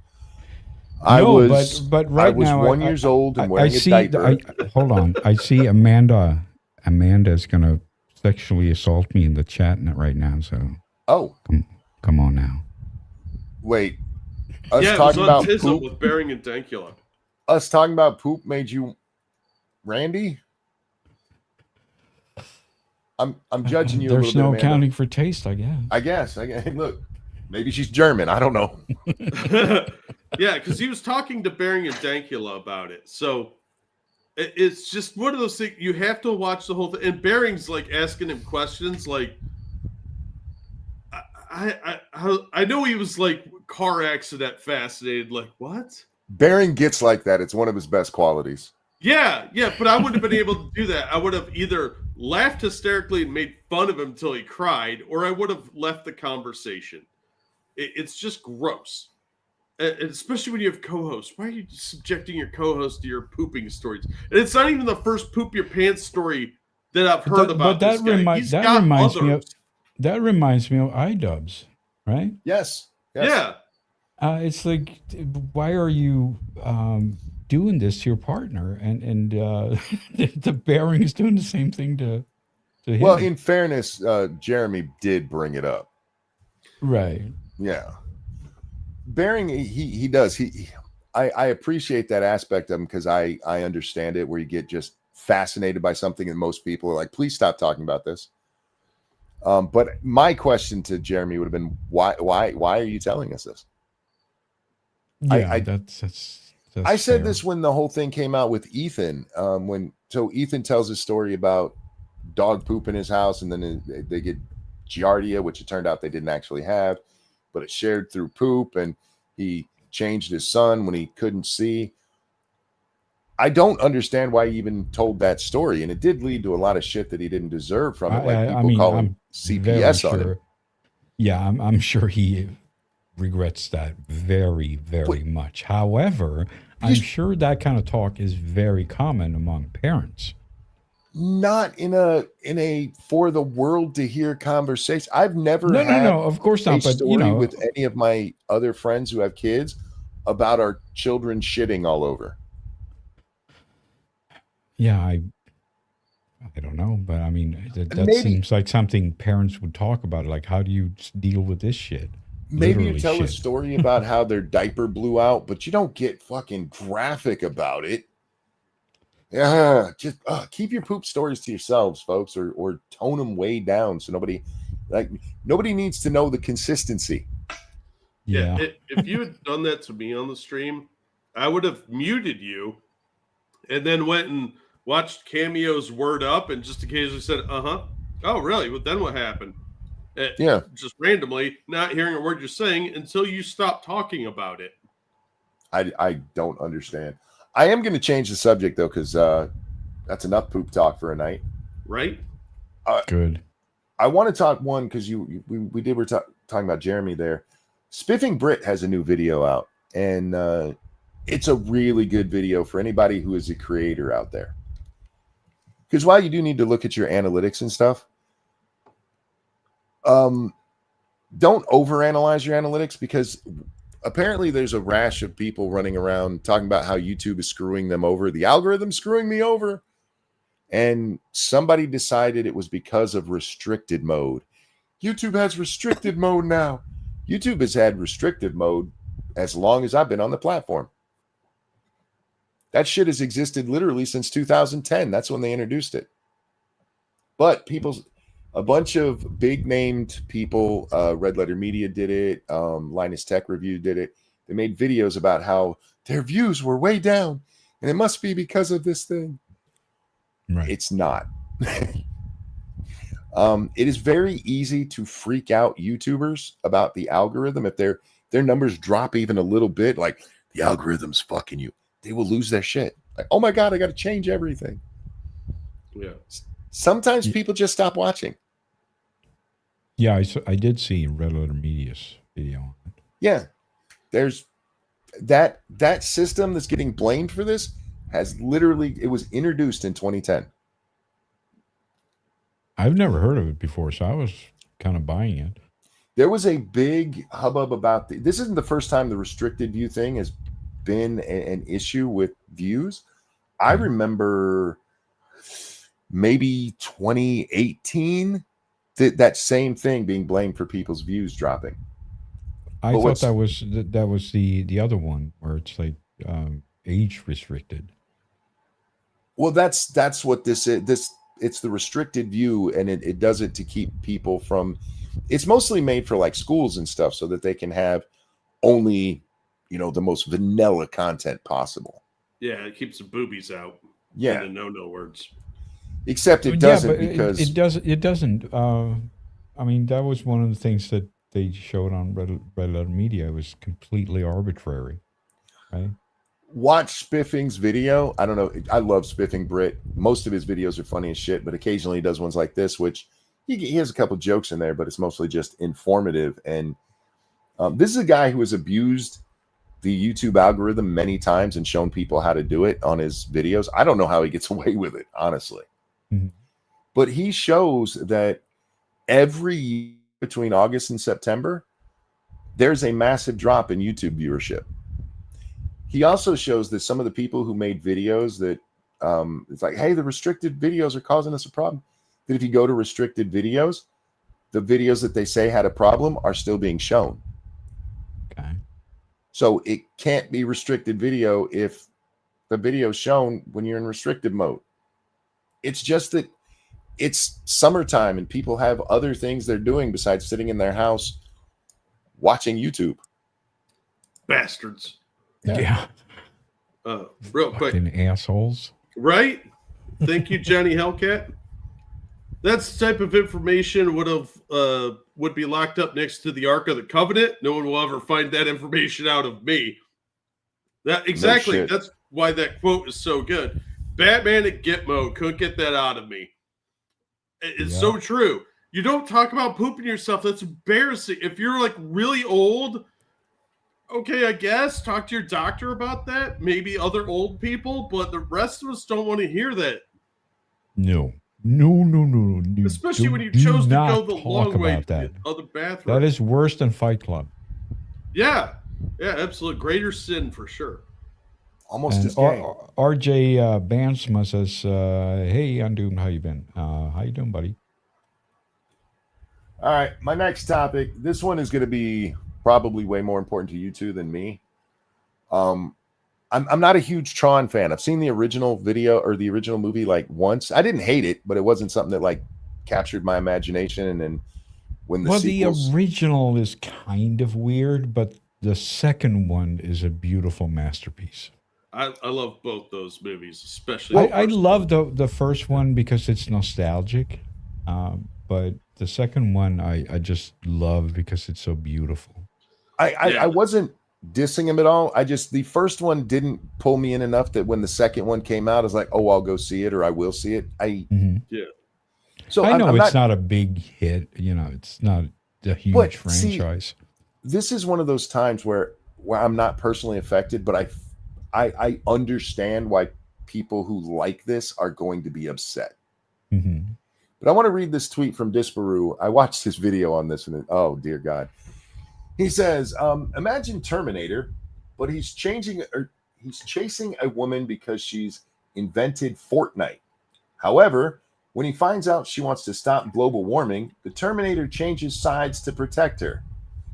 But right I was now, 1 year old and wearing a diaper. Hold on. I see Amanda. Amanda's going to sexually assault me in the chat right now. So come on now. Wait. It was on Tizzle with Bering and Dankula. Us talking about poop made you Randy? I'm judging you. There's a little no bit, accounting for taste, I guess. I guess. Look, maybe she's German. I don't know. Yeah, because he was talking to Bering and Dankula about it. So it's just one of those things. You have to watch the whole thing. And Bering's like asking him questions like, I know he was like car accident fascinated. Like, what? Bering gets like that. It's one of his best qualities. Yeah, but I wouldn't have been able to do that. I would have either laughed hysterically and made fun of him until he cried, or I would have left the conversation. It's just gross. And especially when you have co-hosts. Why are you subjecting your co-host to your pooping stories? And it's not even the first poop your pants story that I've heard about. But that reminds me of iDubbbz, right? Yes. Yeah. It's like, why are you doing this to your partner? And the Bering is doing the same thing to him. Well, in fairness, Jeremy did bring it up. Right. Yeah. Bering, he does. I appreciate that aspect of him because I understand it, where you get just fascinated by something and most people are like, please stop talking about this. But my question to Jeremy would have been, why are you telling us this? Yeah, that's I said fair. this when the whole thing came out with Ethan. So Ethan tells his story about dog poop in his house, and then they get giardia, which it turned out they didn't actually have, but it shared through poop, and he changed his son when he couldn't see. I don't understand why he even told that story, and it did lead to a lot of shit that he didn't deserve from it, like people calling I'm CPS on him. sure. Yeah, I'm sure he regrets that very, very much. However, I'm sure that kind of talk is very common among parents. Not in a for the world to hear conversation. I've never had No, of course not. a But story with any of my other friends who have kids about our children shitting all over. Yeah, I don't know, but I mean, that Maybe, seems like something parents would talk about. Like, how do you deal with this shit? Maybe you Literally tell a shit. story about how their diaper blew out, but you don't get fucking graphic about it. Yeah, just keep your poop stories to yourselves, folks, or tone them way down so nobody needs to know the consistency. Yeah. If you had done that to me on the stream, I would have muted you and then went and watched Cameo's Word Up and just occasionally said, oh, really? Well, then what happened? Yeah. Just randomly not hearing a word you're saying until you stop talking about it. I don't understand. I am going to change the subject, though, because that's enough poop talk for a night. Right? Good. I want to talk one because we're talking about Jeremy there. Spiffing Brit has a new video out, and it's a really good video for anybody who is a creator out there. Because while you do need to look at your analytics and stuff, don't overanalyze your analytics, because apparently there's a rash of people running around talking about how YouTube is screwing them over. The algorithm's screwing me over. And somebody decided it was because of restricted mode. YouTube has restricted mode now. YouTube has had restricted mode as long as I've been on the platform. That shit has existed literally since 2010. That's when they introduced it. But a bunch of big named people, Red Letter Media did it, Linus Tech Review did it. They made videos about how their views were way down, and it must be because of this thing. Right. It's not. It is very easy to freak out YouTubers about the algorithm. If their numbers drop even a little bit, like the algorithm's fucking you, they will lose their shit. Like, oh my God, I got to change everything. Yeah. Sometimes people just stop watching. Yeah, I did see Red Letter Media's video on it. Yeah. There's that system that's getting blamed for this it was introduced in 2010. I've never heard of it before, so I was kind of buying it. There was a big hubbub about this isn't the first time the restricted view thing has been an issue with views. I remember maybe 2018 that same thing being blamed for people's views dropping. I thought that was the other one where it's like age restricted. Well, that's what this is. It's the restricted view, and it does it to keep people from. It's mostly made for like schools and stuff, so that they can have only, the most vanilla content possible. Yeah, it keeps the boobies out. Yeah, and the no words. Except it doesn't, because it doesn't. I mean, that was one of the things that they showed on Red Letter Media. It was completely arbitrary, right? Watch Spiffing's video. I don't know. I love Spiffing Brit. Most of his videos are funny as shit, but occasionally he does ones like this, which he has a couple jokes in there, but it's mostly just informative. And this is a guy who has abused the YouTube algorithm many times and shown people how to do it on his videos. I don't know how he gets away with it, honestly. Mm-hmm. But he shows that every year between August and September, there's a massive drop in YouTube viewership. He also shows that some of the people who made videos that it's like, hey, the restricted videos are causing us a problem. That if you go to restricted videos, the videos that they say had a problem are still being shown. Okay. So it can't be restricted video if the video is shown when you're in restricted mode. It's just that it's summertime and people have other things they're doing besides sitting in their house watching YouTube. Bastards. Yeah. Real quick. Fucking assholes. Right? Thank you, Johnny Hellcat. That's the type of information would be locked up next to the Ark of the Covenant. No one will ever find that information out of me. That exactly. No shit. why that quote is so good. Batman and Gitmo couldn't get that out of me. It's so true. You don't talk about pooping yourself. That's embarrassing. If you're like really old, okay, I guess talk to your doctor about that. Maybe other old people, but the rest of us don't want to hear that. No. Especially when you chose to go the long way to the other bathroom. That is worse than Fight Club. Yeah, absolute greater sin for sure. Almost as gay. RJ Bansma says, "Hey, Undoomed, how you been? How you doing, buddy?" All right, my next topic. This one is going to be probably way more important to you two than me. I'm not a huge Tron fan. I've seen the original video or the original movie like once. I didn't hate it, but it wasn't something that like captured my imagination. And then when the original is kind of weird, but the second one is a beautiful masterpiece. I love both those movies, especially. I love the first one because it's nostalgic, but the second one I just love because it's so beautiful. I wasn't dissing him at all. The first one didn't pull me in enough that when the second one came out, I was like, oh, I'll go see it or I will see it. So I know it's not a big hit. You know, it's not a huge franchise. See, this is one of those times where I'm not personally affected, but I understand why people who like this are going to be upset. Mm-hmm. But I want to read this tweet from Disparu. I watched his video on this, and oh dear God, he says, "Imagine Terminator, but he's chasing a woman because she's invented Fortnite. However, when he finds out she wants to stop global warming, the Terminator changes sides to protect her.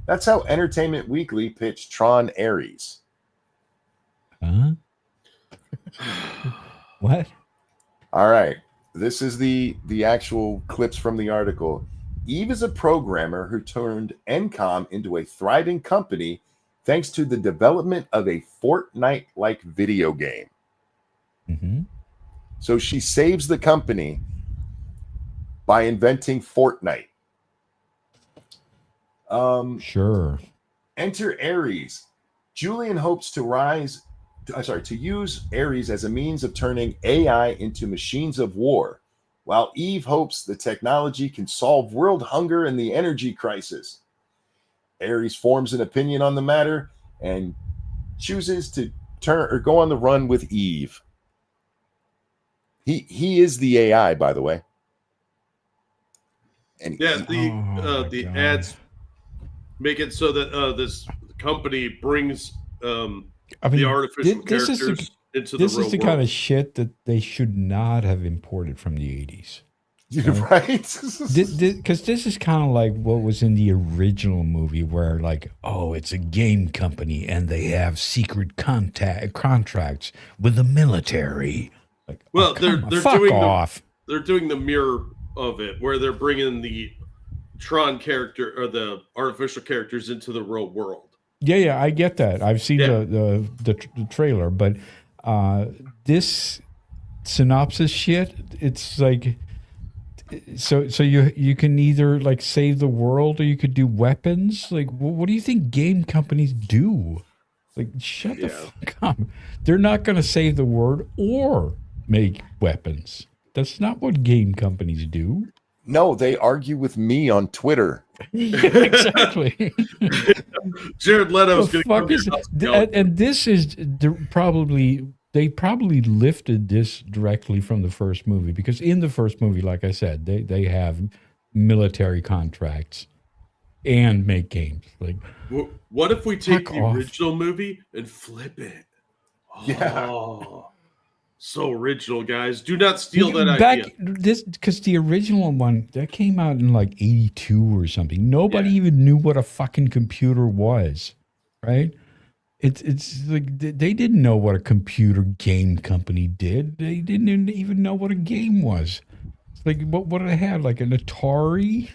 That's how Entertainment Weekly pitched Tron Ares." Huh? What? All right. This is the actual clips from the article. Eve is a programmer who turned Encom into a thriving company thanks to the development of a Fortnite-like video game. Mm-hmm. So she saves the company by inventing Fortnite. Sure. Enter Ares. Julian hopes to use Ares as a means of turning AI into machines of war, while Eve hopes the technology can solve world hunger and the energy crisis. Ares forms an opinion on the matter and chooses to go on the run with Eve. He is the AI, by the way. And the ads make it so that this company brings the artificial characters into the real world. This is the kind of shit that they should not have imported from the 80s. Right? Because this is kind of like what was in the original movie where like, oh, it's a game company and they have secret contracts with the military. Like, well, oh, they're doing off. They're doing the mirror of it where they're bringing the Tron character or the artificial characters into the real world. Yeah, I get that. I've seen the trailer, but this synopsis shit, it's like, so you can either like save the world or you could do weapons. Like, what do you think game companies do? Like, shut the fuck up. They're not going to save the world or make weapons. That's not what game companies do. No, they argue with me on Twitter. Yeah, exactly. Jared Leto's going to and this is they probably lifted this directly from the first movie because in the first movie, like I said, they have military contracts and make games. Like, what if we take the original movie and flip it? So original, guys. Do not steal that idea. Because the original one, that came out in like 82 or something. Nobody even knew what a fucking computer was, right? It's like they didn't know what a computer game company did. They didn't even know what a game was. It's like, what did they have? Like an Atari?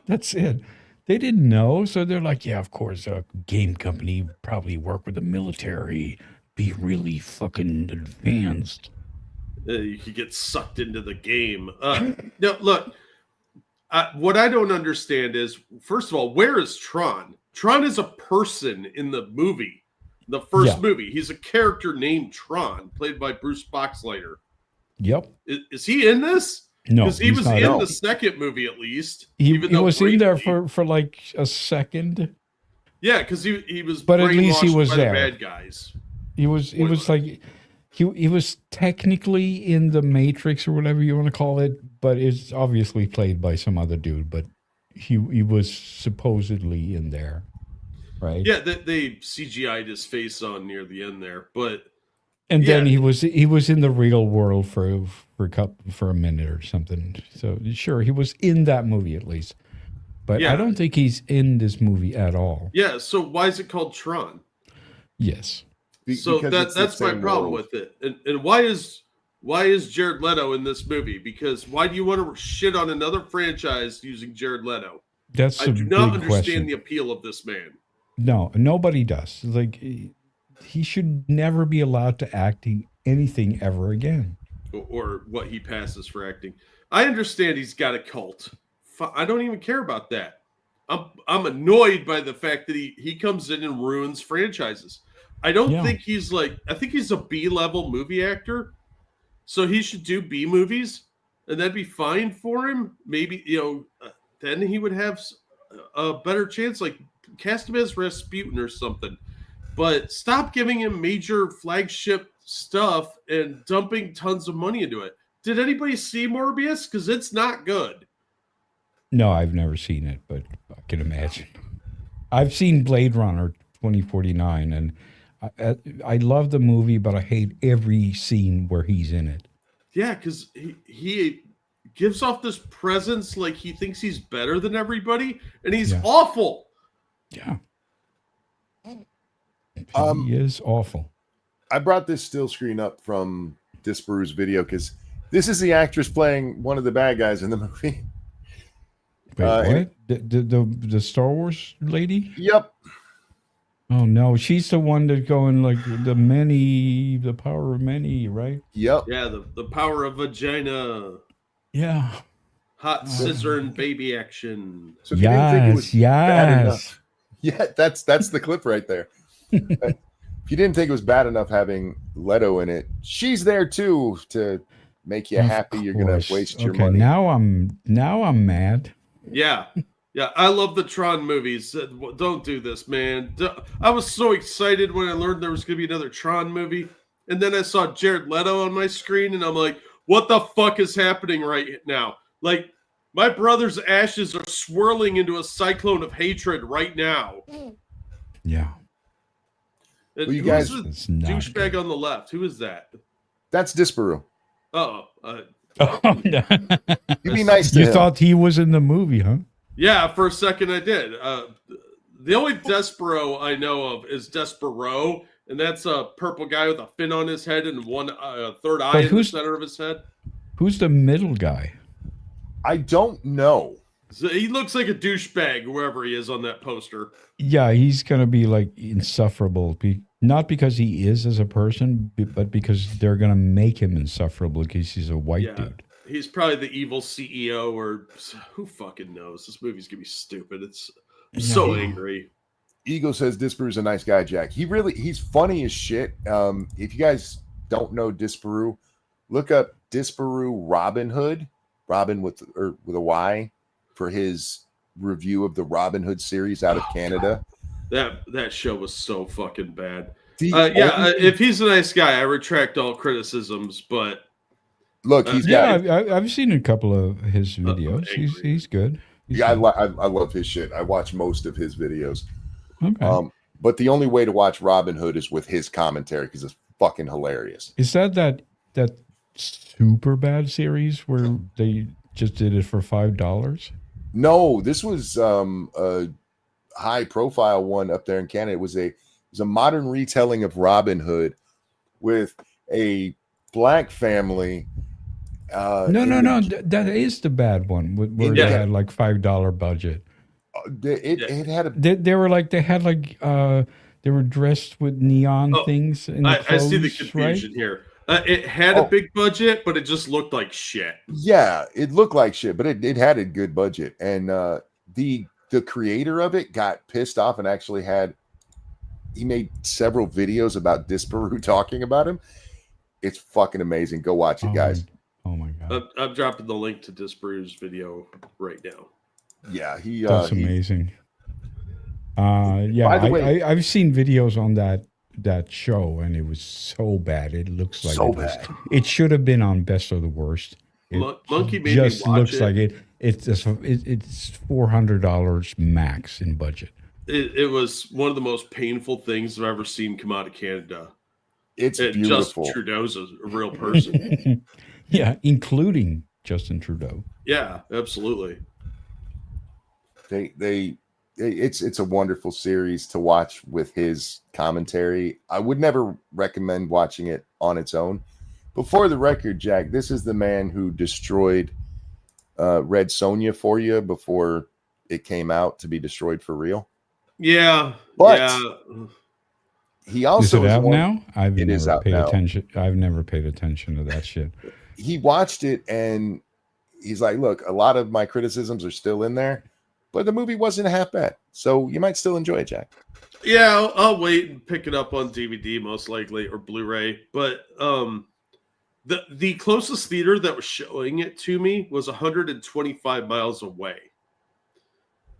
That's it. They didn't know. So they're like, yeah, of course, a game company probably work with the military. Be really fucking advanced. You could get sucked into the game. Now, look, what I don't understand is, first of all, where is Tron? Tron is a person in the movie. The first Yeah. movie. He's a character named Tron, played by Bruce Boxleitner. Yep. Is he in this? No, Because he he's was not in in. the second movie, at least. He though was in there briefly. for like a second. Yeah, because he was. But at least he brainwashed was by there. The bad guys. He was like he was technically in the Matrix or whatever you want to call it, but it's obviously played by some other dude. But he was supposedly in there, right? Yeah, they CGI'd his face on near the end there, but And then yeah. he was in the real world for a minute or something. So sure, he was in that movie at least. But Yeah. I don't think he's in this movie at all. yeah. So why is it called Tron? Yes. So Because it's the that's my same problem world. with it. And why is Jared Leto in this movie? Because why do you want to shit on another franchise using Jared Leto? That's I a do not big understand question. the appeal of this man. No, nobody does. Like he should never be allowed to act in anything ever again. Or what he passes for acting. I understand he's got a cult. I don't even care about that. I'm annoyed by the fact that he comes in and ruins franchises. I don't think he's like, I think he's a B-level movie actor. So he should do B movies and that'd be fine for him. Maybe, then he would have a better chance, like cast him as Rasputin or something. But stop giving him major flagship stuff and dumping tons of money into it. Did anybody see Morbius? Because it's not good. No, I've never seen it, but I can imagine. I've seen Blade Runner 2049, and I love the movie, but I hate every scene where he's in it. Yeah, because he gives off this presence like he thinks he's better than everybody, and he's awful. Yeah. He is awful. I brought this still screen up from Disparu's video because this is the actress playing one of the bad guys in the movie. Wait, what? The Star Wars lady? Yep. Oh no, she's the one that's going like the power of many, right? Yep. Yeah, the power of vagina. Yeah. Hot scissor and baby action. So if you didn't think it was bad enough, yeah, that's the clip right there. If you didn't think it was bad enough having Leto in it, she's there too to make you happy. You're gonna waste your money. Now I'm mad. Yeah. Yeah, I love the Tron movies. Don't do this, man. I was so excited when I learned there was going to be another Tron movie. And then I saw Jared Leto on my screen, and I'm like, what the fuck is happening right now? Like, my brother's ashes are swirling into a cyclone of hatred right now. Yeah. And Well, you who's guys- the It's not douchebag good. on the left? Who is that? That's Disparu. Oh, Oh, no. You be nice to You him. thought he was in the movie, huh? yeah, for a second I did. The only Despero I know of is Despero, and that's a purple guy with a fin on his head and one third eye But in the who's- center of his head. Who's the middle guy? I don't know. So he looks like a douchebag, whoever he is on that poster. Yeah, he's gonna be like insufferable. Not because he is as a person, but because they're gonna make him insufferable because he's a white Yeah. dude. He's probably the evil CEO, or who fucking knows? This movie's gonna be stupid. I'm so angry. Eagle says Disparu's a nice guy, Jack. He's funny as shit. If you guys don't know Disparu, look up Disparu Robin Hood, Robin with a Y, for his review of the Robin Hood series out of Canada. That show was so fucking bad. The If he's a nice guy, I retract all criticisms. But look, he's got. I've seen a couple of his videos. angry. He's good. I love his shit. I watch most of his videos. Okay. But the only way to watch Robin Hood is with his commentary because it's fucking hilarious. Is that super bad series where they just did it for $5? No, this was a high profile one up there in Canada. It was a modern retelling of Robin Hood with a black family. No. That is the bad one where they had like $5 budget. It had a. They were like they were dressed with neon things. In the I see the clothes, confusion here. It had a big budget, but it just looked like shit. Yeah, it looked like shit, but it had a good budget. And the creator of it got pissed off and actually had he made several videos about Disparu talking about him. It's fucking amazing. Go watch it, guys. Oh my god, I'm dropping the link to Disparu's video right now. Yeah, that's amazing. Yeah, By the way, I've seen videos on that show, and it was so bad. It looks like so bad. It should have been on Best of the Worst. Monkey made just me watch looks it. like it. It's $400 max in budget. It was one of the most painful things I've ever seen come out of Canada. It's beautiful. Justin Trudeau's a real person. Yeah, including Justin Trudeau. Yeah, absolutely. It's a wonderful series to watch with his commentary. I would never recommend watching it on its own. But for the record, Jack, this is the man who destroyed Red Sonja for you before it came out to be destroyed for real. Yeah, but yeah. He also is it out now? I've it never is out paid now. attention. I've never paid attention to that shit. He watched it and he's like, "Look, a lot of my criticisms are still in there, but the movie wasn't half bad, so you might still enjoy it, Jack." Yeah, I'll wait and pick it up on DVD most likely or Blu-ray. But the closest theater that was showing it to me was 125 miles away.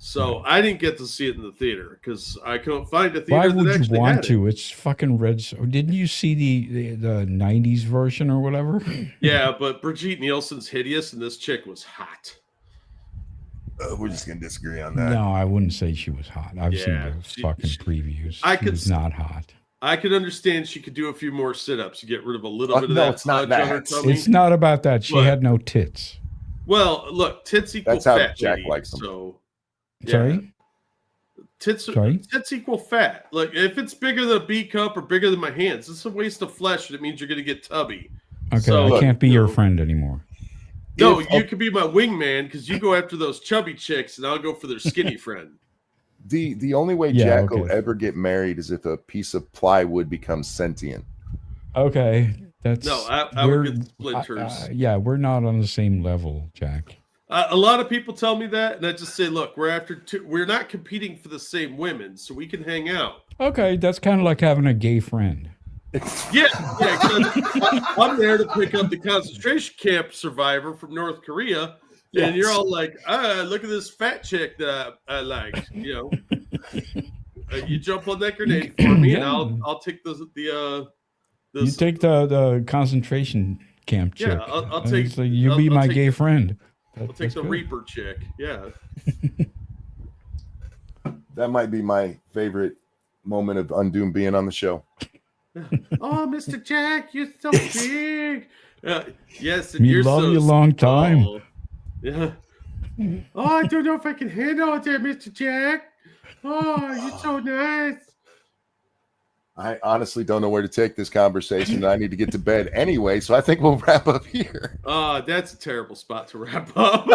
So I didn't get to see it in the theater because I couldn't find a theater. Why that would you actually want had to? it. It's fucking red. Didn't you see the 90s version or whatever? Yeah, but Brigitte Nielsen's hideous and this chick was hot. We're just gonna disagree on that. No, I wouldn't say she was hot. I've seen Yeah, those fucking previews. She was not hot. I could understand she could do a few more sit-ups to get rid of a little bit of no, that. it's not touch on her that. tummy. It's not about that. She But- had no tits. Well, look, tits equal That's how fat. Jack lady, likes them. So Sorry? tits Sorry? tits equal fat. Like if it's bigger than a B cup or bigger than my hands, it's a waste of flesh. And it means you're going to get tubby. Okay, So- I can't be your friend anymore. No, If- you could be my wingman because you go after those chubby chicks, and I'll go for their skinny friend. The only way Yeah, Jack will okay. ever get married is if a piece of plywood becomes sentient. Okay, that's No, I would get splinters. yeah, we're not on the same level, Jack. A lot of people tell me that, and I just say, look, we're not competing for the same women, so we can hang out. Okay, that's kind of like having a gay friend. Yeah, 'cause I'm there to pick up the concentration camp survivor from North Korea, and you're all like, look at this fat chick that I like. You know, you jump on that grenade for me, and Yeah. I'll take the You take the concentration camp chick. Yeah, I'll take- It's like, you I'll- be I'll my take- gay friend. I'll take That's the good. Reaper chick. Yeah. That might be my favorite moment of Undoom being on the show. Oh, Mr. Jack, you're so big. Yes, and Me you're love so you long time. small. Yeah. Oh, I don't know if I can handle it there, Mr. Jack. Oh, you're so nice. I honestly don't know where to take this conversation. I need to get to bed anyway, so I think we'll wrap up here. That's a terrible spot to wrap up.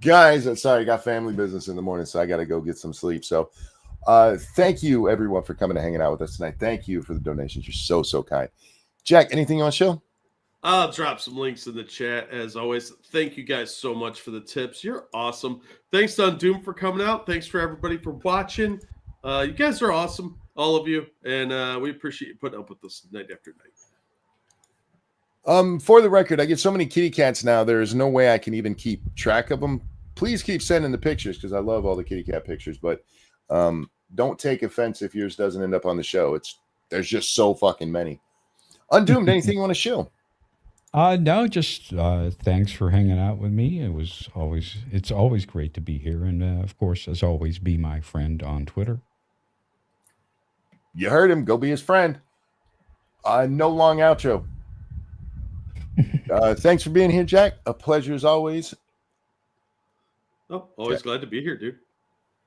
Guys, sorry, I got family business in the morning, so I got to go get some sleep. So thank you, everyone, for coming and hanging out with us tonight. Thank you for the donations. You're so kind. Jack, anything on the show? I'll drop some links in the chat as always. Thank you guys so much for the tips. You're awesome. Thanks to Undoom for coming out. Thanks for everybody for watching. You guys are awesome, all of you, and we appreciate you putting up with us night after night. For the record, I get so many kitty cats now. There is no way I can even keep track of them. Please keep sending the pictures because I love all the kitty cat pictures. But don't take offense if yours doesn't end up on the show. There's just so fucking many. Undoomed, anything you want to show? No, just thanks for hanging out with me. It's always great to be here, and of course, as always, be my friend on Twitter. You heard him. Go be his friend. No long outro. Thanks for being here, Jack. A pleasure as always. Oh, always glad to be here, dude.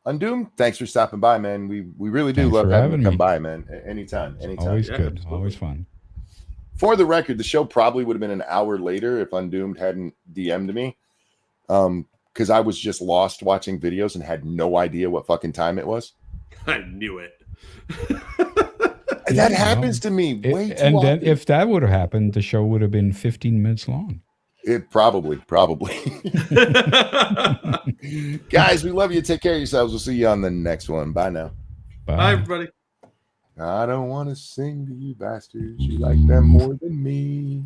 Undoomed, thanks for stopping by, man. We really do Thanks love for having having you come me. by, man. Anytime. Always Yeah, good, absolutely. always fun. For the record, the show probably would have been an hour later if Undoomed hadn't DM'd me. Because I was just lost watching videos and had no idea what fucking time it was. I knew it. That happens to me way too And then often. if that would have happened, the show would have been 15 minutes long. It probably. Guys, we love you. Take care of yourselves. We'll see you on the next one. Bye now. Bye, everybody. I don't want to sing to you bastards. You like them more than me.